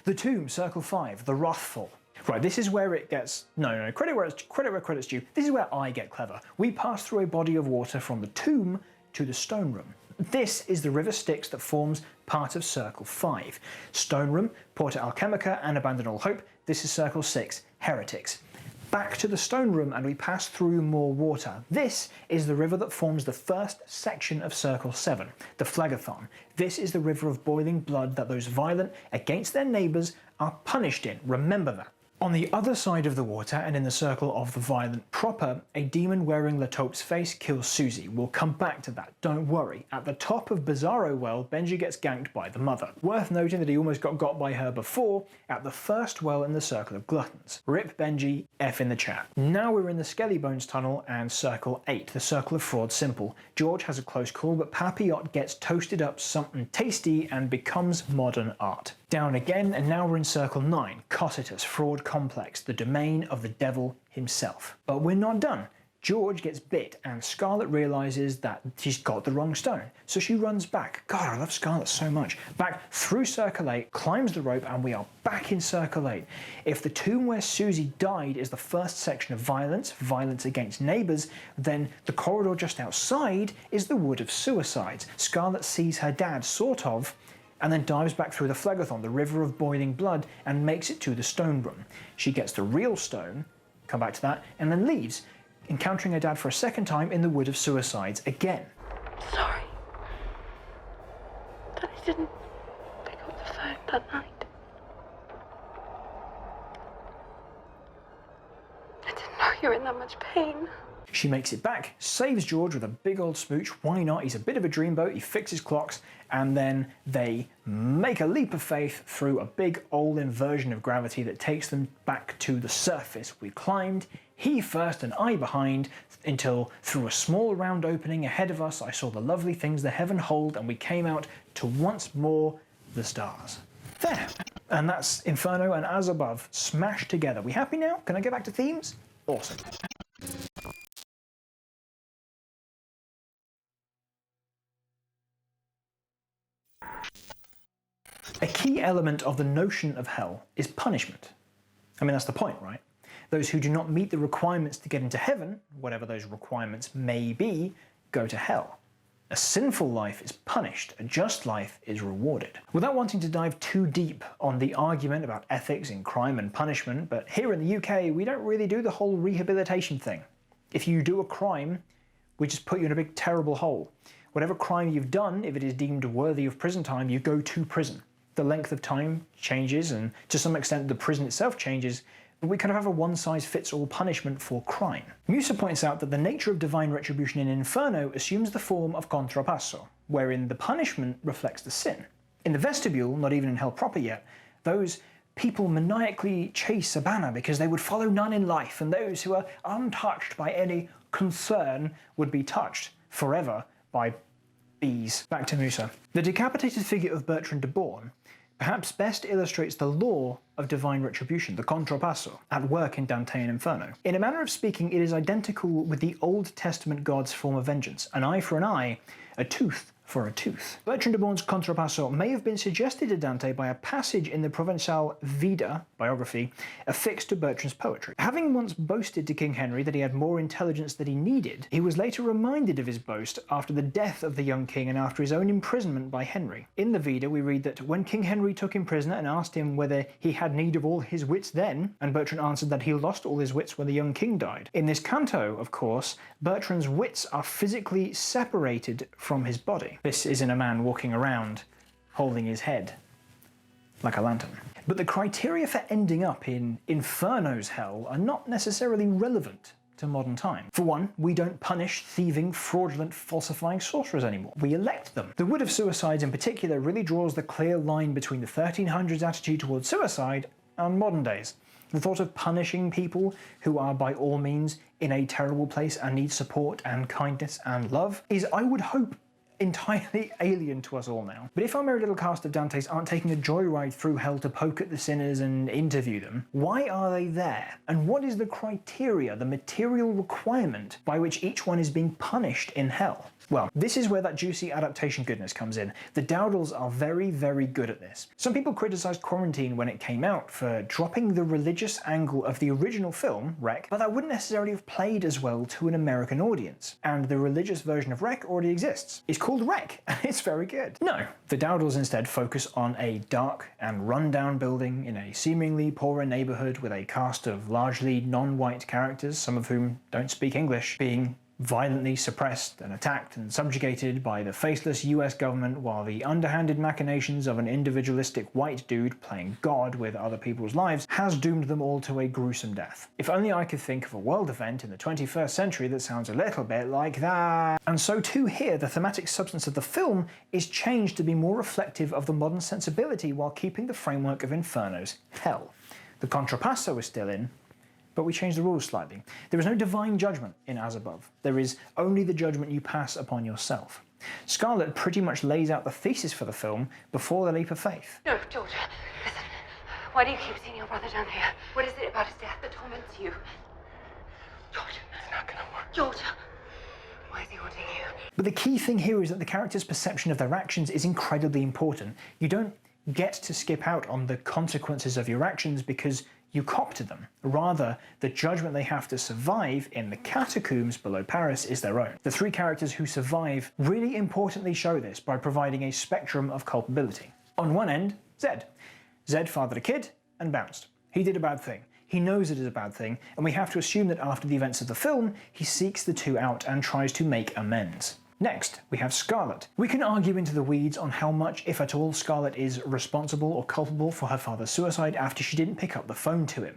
The Tomb, Circle 5, The Wrathful. Right, this is where it gets... No, credit where credit's due. This is where I get clever. We pass through a body of water from the tomb to the stone room. This is the river Styx that forms part of Circle 5. Stone room, Porta Alchemica and Abandon All Hope. This is Circle 6, Heretics. Back to the stone room and we pass through more water. This is the river that forms the first section of Circle 7, the Phlegethon. This is the river of boiling blood that those violent against their neighbours are punished in. Remember that. On the other side of the water and in the circle of the violent proper, a demon wearing La Taupe's face kills Susie. We'll come back to that, don't worry. At the top of Bizarro well, Benji gets ganked by the mother. Worth noting that he almost got by her before at the first well in the Circle of Gluttons. Rip Benji, F in the chat. Now we're in the Skelly Bones tunnel and Circle 8, the Circle of Fraud Simple. George has a close call, but Papillot gets toasted up something tasty and becomes modern art. Down again, and now we're in Circle 9, Cocytus, Fraud Complex, the domain of the devil himself. But we're not done. George gets bit and Scarlet realises that she's got the wrong stone. So she runs back. God, I love Scarlet so much. Back through Circle 8, climbs the rope, and we are back in Circle 8. If the tomb where Susie died is the first section of violence against neighbours, then the corridor just outside is the Wood of Suicides. Scarlet sees her dad, sort of, and then dives back through the Phlegethon, the river of boiling blood, and makes it to the stone room. She gets the real stone, come back to that, and then leaves, encountering her dad for a second time in the Wood of Suicides again. Sorry that I didn't pick up the phone that night. I didn't know you were in that much pain. She makes it back, saves George with a big old smooch. Why not? He's a bit of a dreamboat, he fixes clocks, and then they make a leap of faith through a big old inversion of gravity that takes them back to the surface. We climbed, he first and I behind, until through a small round opening ahead of us I saw the lovely things the heaven hold, and we came out to once more the stars. There. And that's Inferno and As Above smashed together. We happy now? Can I get back to themes? Awesome. A key element of the notion of hell is punishment. I mean, that's the point, right? Those who do not meet the requirements to get into heaven, whatever those requirements may be, go to hell. A sinful life is punished, a just life is rewarded. Without wanting to dive too deep on the argument about ethics in crime and punishment, but here in the UK, we don't really do the whole rehabilitation thing. If you do a crime, we just put you in a big terrible hole. Whatever crime you've done, if it is deemed worthy of prison time, you go to prison. The length of time changes, and to some extent the prison itself changes, but we kind of have a one-size-fits-all punishment for crime. Musa points out that the nature of divine retribution in Inferno assumes the form of contrapasso, wherein the punishment reflects the sin. In the vestibule, not even in hell proper yet, those people maniacally chase Sabana because they would follow none in life, and those who are untouched by any concern would be touched forever by bees. Back to Musa. The decapitated figure of Bertrand de Born perhaps best illustrates the law of divine retribution, the contrapasso, at work in Dante and Inferno. In a manner of speaking, it is identical with the Old Testament God's form of vengeance, an eye for an eye, a tooth for a tooth. Bertrand de Born's contrapasso may have been suggested to Dante by a passage in the Provençal Vida biography affixed to Bertrand's poetry. Having once boasted to King Henry that he had more intelligence than he needed, he was later reminded of his boast after the death of the young king and after his own imprisonment by Henry. In the Vida we read that when King Henry took him prisoner and asked him whether he had need of all his wits then, and Bertrand answered that he lost all his wits when the young king died. In this canto, of course, Bertrand's wits are physically separated from his body. This isn't a man walking around holding his head like a lantern. But the criteria for ending up in Inferno's hell are not necessarily relevant to modern time. For one, we don't punish thieving, fraudulent, falsifying sorcerers anymore. We elect them. The Wood of Suicides in particular really draws the clear line between the 1300s attitude towards suicide and modern days. The thought of punishing people who are by all means in a terrible place and need support and kindness and love is, I would hope, entirely alien to us all now. But if our merry little cast of Dantes aren't taking a joyride through hell to poke at the sinners and interview them, why are they there? And what is the criteria, the material requirement by which each one is being punished in hell? Well, this is where that juicy adaptation goodness comes in. The Dowdles are very, very good at this. Some people criticised Quarantine when it came out for dropping the religious angle of the original film, Wreck, but that wouldn't necessarily have played as well to an American audience. And the religious version of Wreck already exists. It's called Wreck, and it's very good. No, the Dowdles instead focus on a dark and run-down building in a seemingly poorer neighbourhood with a cast of largely non-white characters, some of whom don't speak English, being violently suppressed and attacked and subjugated by the faceless US government, while the underhanded machinations of an individualistic white dude playing God with other people's lives has doomed them all to a gruesome death. If only I could think of a world event in the 21st century that sounds a little bit like that. And so too here, the thematic substance of the film is changed to be more reflective of the modern sensibility while keeping the framework of Inferno's hell. The contrapasso is still in, but we change the rules slightly. There is no divine judgment in As Above. There is only the judgment you pass upon yourself. Scarlett pretty much lays out the thesis for the film before the leap of faith. No, George, listen. Why do you keep seeing your brother down here? What is it about his death that torments you? George. It's not gonna work. George. Why is he haunting you? But the key thing here is that the character's perception of their actions is incredibly important. You don't get to skip out on the consequences of your actions because you cop to them. Rather, the judgment they have to survive in the catacombs below Paris is their own. The three characters who survive really importantly show this by providing a spectrum of culpability. On one end, Zed. Zed fathered a kid and bounced. He did a bad thing. He knows it is a bad thing, and we have to assume that after the events of the film, he seeks the two out and tries to make amends. Next, we have Scarlett. We can argue into the weeds on how much, if at all, Scarlett is responsible or culpable for her father's suicide after she didn't pick up the phone to him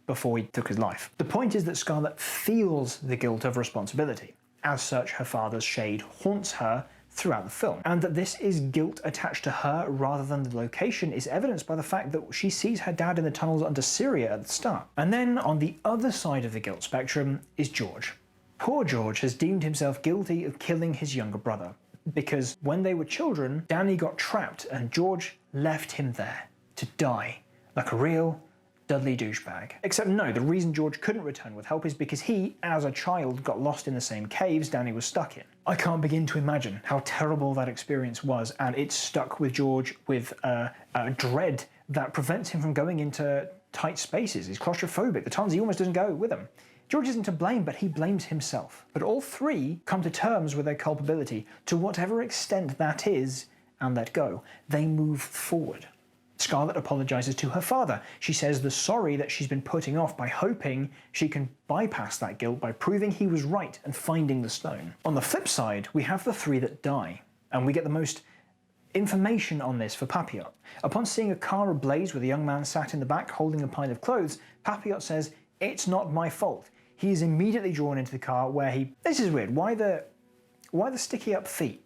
before he took his life. The point is that Scarlett feels the guilt of responsibility. As such, her father's shade haunts her throughout the film, and that this is guilt attached to her rather than the location is evidenced by the fact that she sees her dad in the tunnels under Syria at the start. And then on the other side of the guilt spectrum is George. Poor George has deemed himself guilty of killing his younger brother, because when they were children, Danny got trapped and George left him there to die like a real Dudley douchebag. Except no, the reason George couldn't return with help is because he, as a child, got lost in the same caves Danny was stuck in. I can't begin to imagine how terrible that experience was, and it stuck with George with a dread that prevents him from going into tight spaces. He's claustrophobic. The times he almost doesn't go with them. George isn't to blame, but he blames himself. But all three come to terms with their culpability, to whatever extent that is, and let go. They move forward. Scarlett apologises to her father. She says the sorry that she's been putting off by hoping she can bypass that guilt by proving he was right and finding the stone. On the flip side, we have the three that die, and we get the most information on this for Papillot. Upon seeing a car ablaze with a young man sat in the back holding a pile of clothes, Papillot says, "It's not my fault." He is immediately drawn into the car where this is weird, why the sticky up feet?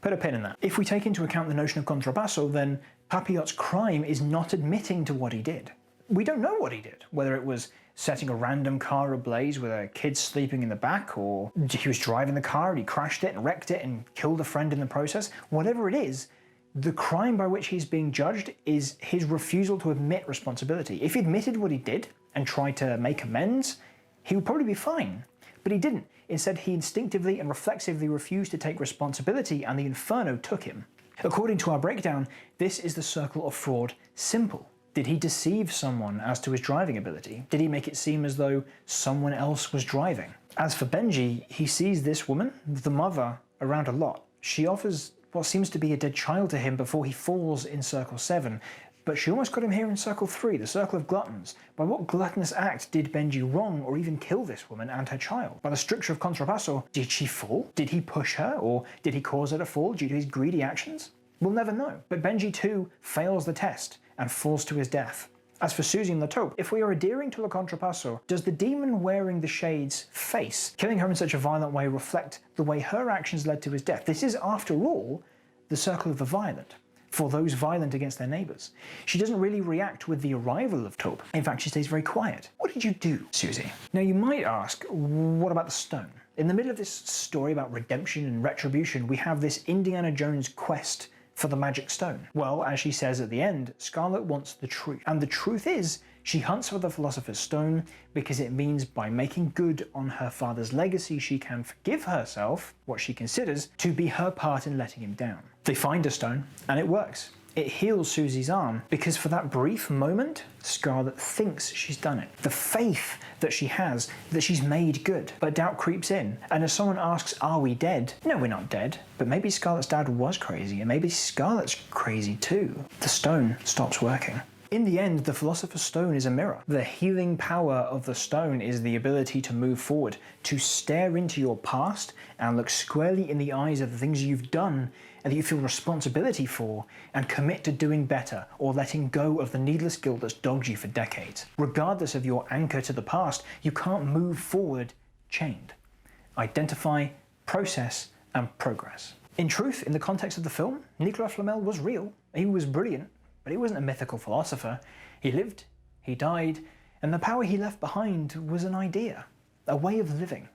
Put a pin in that. If we take into account the notion of contrapasso, then Papillot's crime is not admitting to what he did. We don't know what he did, whether it was setting a random car ablaze with a kid sleeping in the back, or he was driving the car and he crashed it and wrecked it and killed a friend in the process. Whatever it is, the crime by which he's being judged is his refusal to admit responsibility. If he admitted what he did and tried to make amends, he would probably be fine. But he didn't. Instead, he instinctively and reflexively refused to take responsibility, and the Inferno took him. According to our breakdown, this is the circle of fraud simple. Did he deceive someone as to his driving ability? Did he make it seem as though someone else was driving? As for Benji, he sees this woman, the mother, around a lot. She offers what seems to be a dead child to him before he falls in Circle 7, but she almost got him here in Circle 3, the Circle of Gluttons. By what gluttonous act did Benji wrong or even kill this woman and her child? By the stricture of contrapasso, did she fall? Did he push her, or did he cause her to fall due to his greedy actions? We'll never know. But Benji too fails the test and falls to his death. As for Susie and the taupe, if we are adhering to the contrapasso, does the demon wearing the shade's face, killing her in such a violent way, reflect the way her actions led to his death? This is, after all, the circle of the violent, for those violent against their neighbours. She doesn't really react with the arrival of taupe. In fact, she stays very quiet. What did you do, Susie? Now you might ask, what about the stone? In the middle of this story about redemption and retribution, we have this Indiana Jones quest for the magic stone. Well, as she says at the end, Scarlet wants the truth. And the truth is, she hunts for the Philosopher's Stone because it means by making good on her father's legacy, she can forgive herself what she considers to be her part in letting him down. They find a stone, and it works. It heals Susie's arm because for that brief moment, Scarlet thinks she's done it. The faith that she has, that she's made good. But doubt creeps in, and as someone asks, are we dead? No, we're not dead. But maybe Scarlet's dad was crazy, and maybe Scarlet's crazy too. The stone stops working. In the end, the Philosopher's Stone is a mirror. The healing power of the stone is the ability to move forward, to stare into your past and look squarely in the eyes of the things you've done and that you feel responsibility for, and commit to doing better or letting go of the needless guilt that's dogged you for decades. Regardless of your anchor to the past, you can't move forward chained. Identify, process, and progress. In truth, in the context of the film, Nicolas Flamel was real. He was brilliant. But he wasn't a mythical philosopher. He lived, he died, and the power he left behind was an idea, a way of living.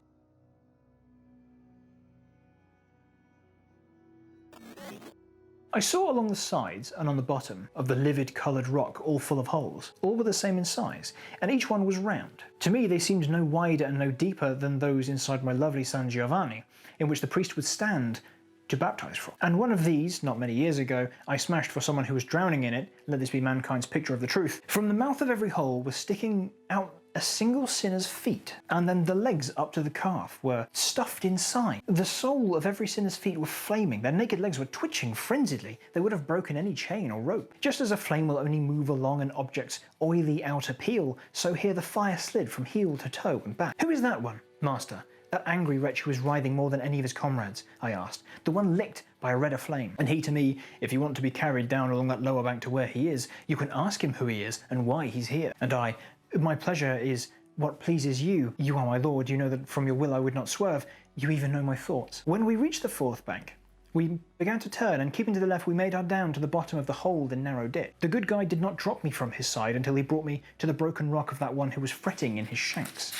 I saw along the sides and on the bottom of the livid coloured rock, all full of holes. All were the same in size, and each one was round. To me, they seemed no wider and no deeper than those inside my lovely San Giovanni, in which the priest would stand to baptize from. And one of these, not many years ago, I smashed for someone who was drowning in it. Let this be mankind's picture of the truth. From the mouth of every hole was sticking out a single sinner's feet, and then the legs up to the calf were stuffed inside. The sole of every sinner's feet were flaming. Their naked legs were twitching frenziedly. They would have broken any chain or rope. Just as a flame will only move along an object's oily outer peel, so here the fire slid from heel to toe and back. Who is that one, Master? That angry wretch who was writhing more than any of his comrades, I asked. The one licked by a redder flame. And he to me, if you want to be carried down along that lower bank to where he is, you can ask him who he is and why he's here. And I, my pleasure is what pleases you. You are my lord, you know that from your will I would not swerve. You even know my thoughts. When we reached the fourth bank, we began to turn, and keeping to the left, we made our down to the bottom of the hold and narrow ditch. The good guide did not drop me from his side until he brought me to the broken rock of that one who was fretting in his shanks.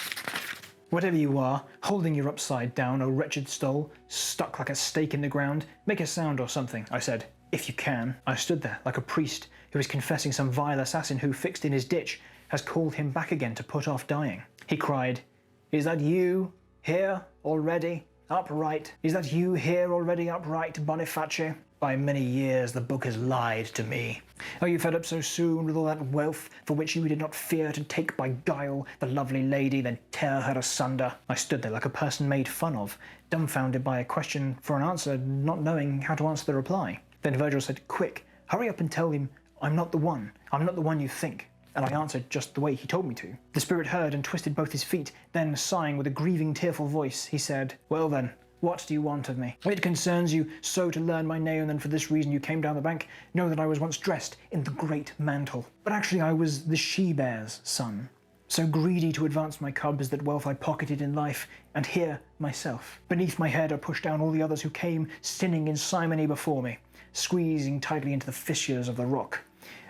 Whatever you are, holding your upside down, O wretched stole, stuck like a stake in the ground, make a sound or something, I said, if you can. I stood there like a priest who is confessing some vile assassin who, fixed in his ditch, has called him back again to put off dying. He cried, is that you, here, already, upright? Is that you here already upright, Boniface? By many years the book has lied to me. Are you fed up so soon with all that wealth for which you did not fear to take by guile the lovely lady, then tear her asunder? I stood there like a person made fun of, dumbfounded by a question for an answer, not knowing how to answer the reply. Then Virgil said, quick, hurry up and tell him I'm not the one you think. And I answered just the way he told me to. The spirit heard and twisted both his feet, then sighing with a grieving, tearful voice, he said, well then, What do you want of me? It concerns you so to learn my name, and then for this reason you came down the bank. Know that I was once dressed in the great mantle. But actually I was the she-bear's son. So greedy to advance my cubs that wealth I pocketed in life, and here myself. Beneath my head I pushed down all the others who came sinning in simony before me, squeezing tightly into the fissures of the rock.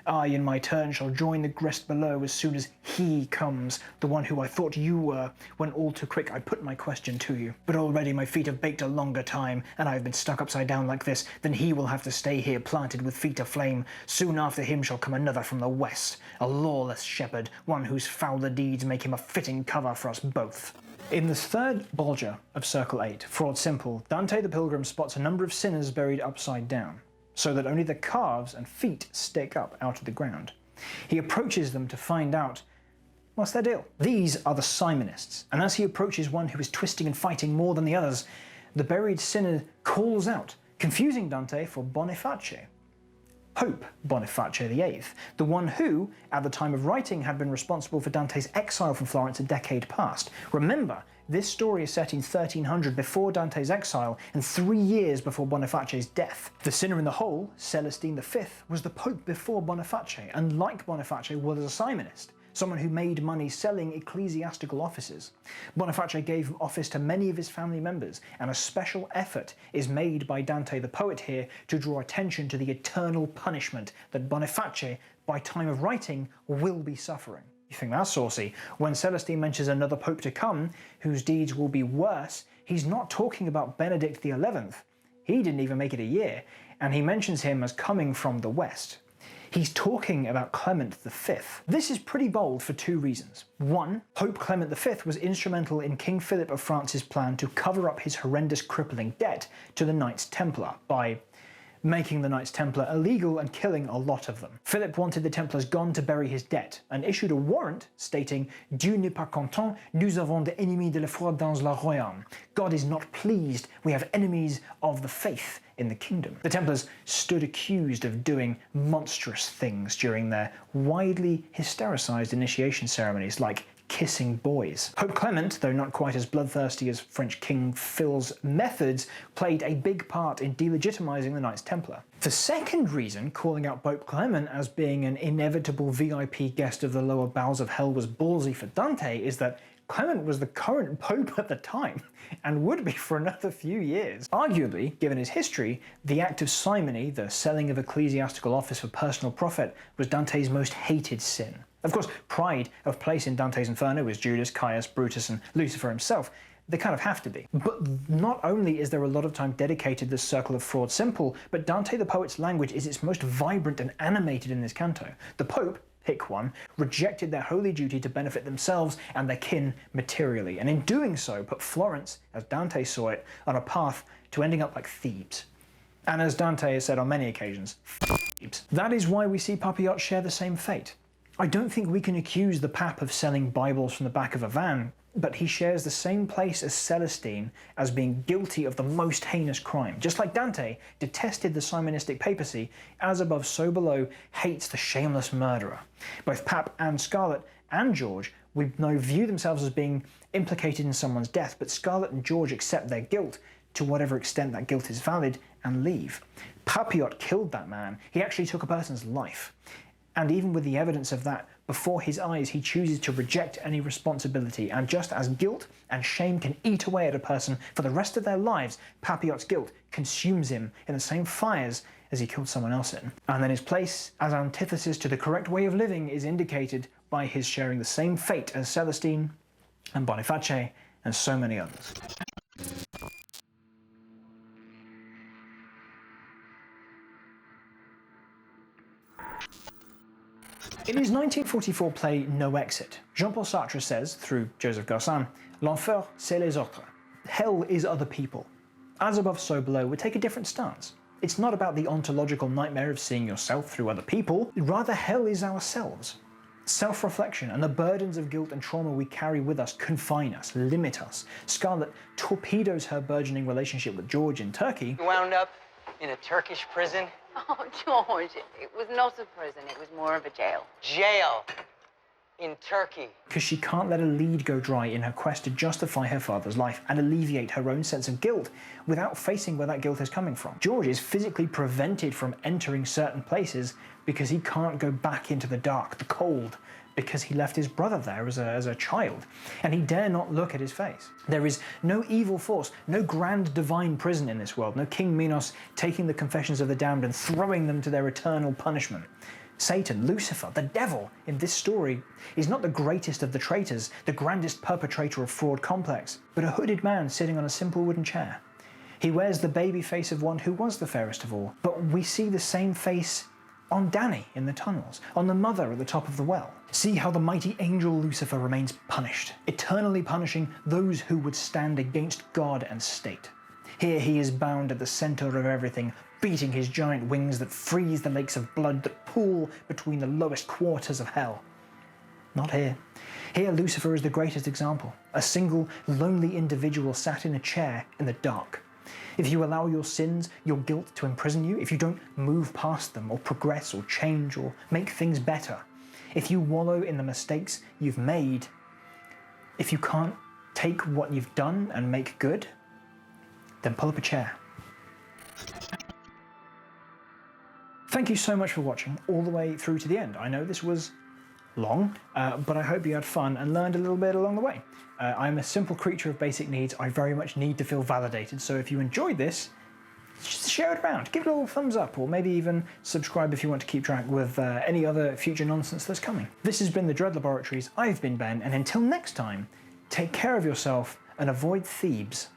I, in my turn, shall join the rest below as soon as he comes, the one who I thought you were, when all too quick I put my question to you. But already my feet have baked a longer time, and I have been stuck upside down like this, then he will have to stay here planted with feet aflame. Soon after him shall come another from the west, a lawless shepherd, one whose fouler deeds make him a fitting cover for us both. In the third Bolgia of Circle 8, Fraud Simple, Dante the Pilgrim spots a number of sinners buried upside down, so that only the calves and feet stick up out of the ground. He approaches them to find out what's their deal. These are the Simonists, and as he approaches one who is twisting and fighting more than the others, the buried sinner calls out, confusing Dante for Boniface, Pope Boniface VIII, the one who, at the time of writing, had been responsible for Dante's exile from Florence a decade past. Remember, this story is set in 1300 before Dante's exile and 3 years before Boniface's death. The sinner in the hole, Celestine V, was the Pope before Boniface, and like Boniface was a Simonist, someone who made money selling ecclesiastical offices. Boniface gave office to many of his family members, and a special effort is made by Dante the poet here to draw attention to the eternal punishment that Boniface, by time of writing, will be suffering. You think that's saucy? When Celestine mentions another pope to come, whose deeds will be worse, he's not talking about Benedict XI. He didn't even make it a year, and he mentions him as coming from the west. He's talking about Clement V. This is pretty bold for 2 reasons. One, Pope Clement V was instrumental in King Philip of France's plan to cover up his horrendous crippling debt to the Knights Templar by making the Knights Templar illegal and killing a lot of them. Philip wanted the Templars gone to bury his debt, and issued a warrant stating, Dieu n'est pas content, nous avons des ennemis de la foi dans le royaume. God is not pleased, we have enemies of the faith in the kingdom. The Templars stood accused of doing monstrous things during their widely hystericized initiation ceremonies, like kissing boys. Pope Clement, though not quite as bloodthirsty as French King Phil's methods, played a big part in delegitimizing the Knights Templar. The second reason calling out Pope Clement as being an inevitable VIP guest of the lower bowels of hell was ballsy for Dante is that Clement was the current pope at the time, and would be for another few years. Arguably, given his history, the act of simony, the selling of ecclesiastical office for personal profit, was Dante's most hated sin. Of course, pride of place in Dante's Inferno was Judas, Caius, Brutus, and Lucifer himself. They kind of have to be. But not only is there a lot of time dedicated to this circle of Fraud Simple, but Dante the poet's language is its most vibrant and animated in this canto. The Pope, pick one, rejected their holy duty to benefit themselves and their kin materially, and in doing so put Florence, as Dante saw it, on a path to ending up like Thebes. And as Dante has said on many occasions, Thebes. That is why we see Papillote share the same fate. I don't think we can accuse the Pap of selling Bibles from the back of a van, but he shares the same place as Celestine as being guilty of the most heinous crime. Just like Dante detested the Simonistic papacy, as above so below hates the shameless murderer. Both Pap and Scarlet and George we know view themselves as being implicated in someone's death, but Scarlet and George accept their guilt to whatever extent that guilt is valid and leave. Papillote killed that man. He actually took a person's life. And even with the evidence of that before his eyes, he chooses to reject any responsibility. And just as guilt and shame can eat away at a person for the rest of their lives, Papillote's guilt consumes him in the same fires as he killed someone else in. And then his place as antithesis to the correct way of living is indicated by his sharing the same fate as Celestine and Boniface and so many others. In his 1944 play No Exit, Jean-Paul Sartre says, through Joseph Gossin, L'enfer, c'est les autres. Hell is other people. As above, so below would take a different stance. It's not about the ontological nightmare of seeing yourself through other people, rather hell is ourselves. Self-reflection and the burdens of guilt and trauma we carry with us confine us, limit us. Scarlet torpedoes her burgeoning relationship with George in Turkey. You wound up in a Turkish prison? Oh, George, it was not a prison. It was more of a jail. Jail. In Turkey. Because she can't let a lead go dry in her quest to justify her father's life and alleviate her own sense of guilt without facing where that guilt is coming from. George is physically prevented from entering certain places because he can't go back into the dark, the cold, because he left his brother there as a child, and he dare not look at his face. There is no evil force, no grand divine prison in this world, no King Minos taking the confessions of the damned and throwing them to their eternal punishment. Satan, Lucifer, the devil, in this story, is not the greatest of the traitors, the grandest perpetrator of fraud complex, but a hooded man sitting on a simple wooden chair. He wears the baby face of one who was the fairest of all, but we see the same face on Danny in the tunnels, on the mother at the top of the well. See how the mighty angel Lucifer remains punished, eternally punishing those who would stand against God and state. Here he is bound at the center of everything, beating his giant wings that freeze the lakes of blood that pool between the lowest quarters of hell. Not here. Here Lucifer is the greatest example, a single, lonely individual sat in a chair in the dark. If you allow your sins, your guilt to imprison you, if you don't move past them or progress or change or make things better, if you wallow in the mistakes you've made, if you can't take what you've done and make good, then pull up a chair. Thank you so much for watching all the way through to the end. I know this was long, but I hope you had fun and learned a little bit along the way. I'm a simple creature of basic needs. I very much need to feel validated, so if you enjoyed this, just share it around. Give it a little thumbs up, or maybe even subscribe if you want to keep track with any other future nonsense that's coming. This has been the Dread Laboratories. I've been Ben, and until next time, take care of yourself and avoid Thebes.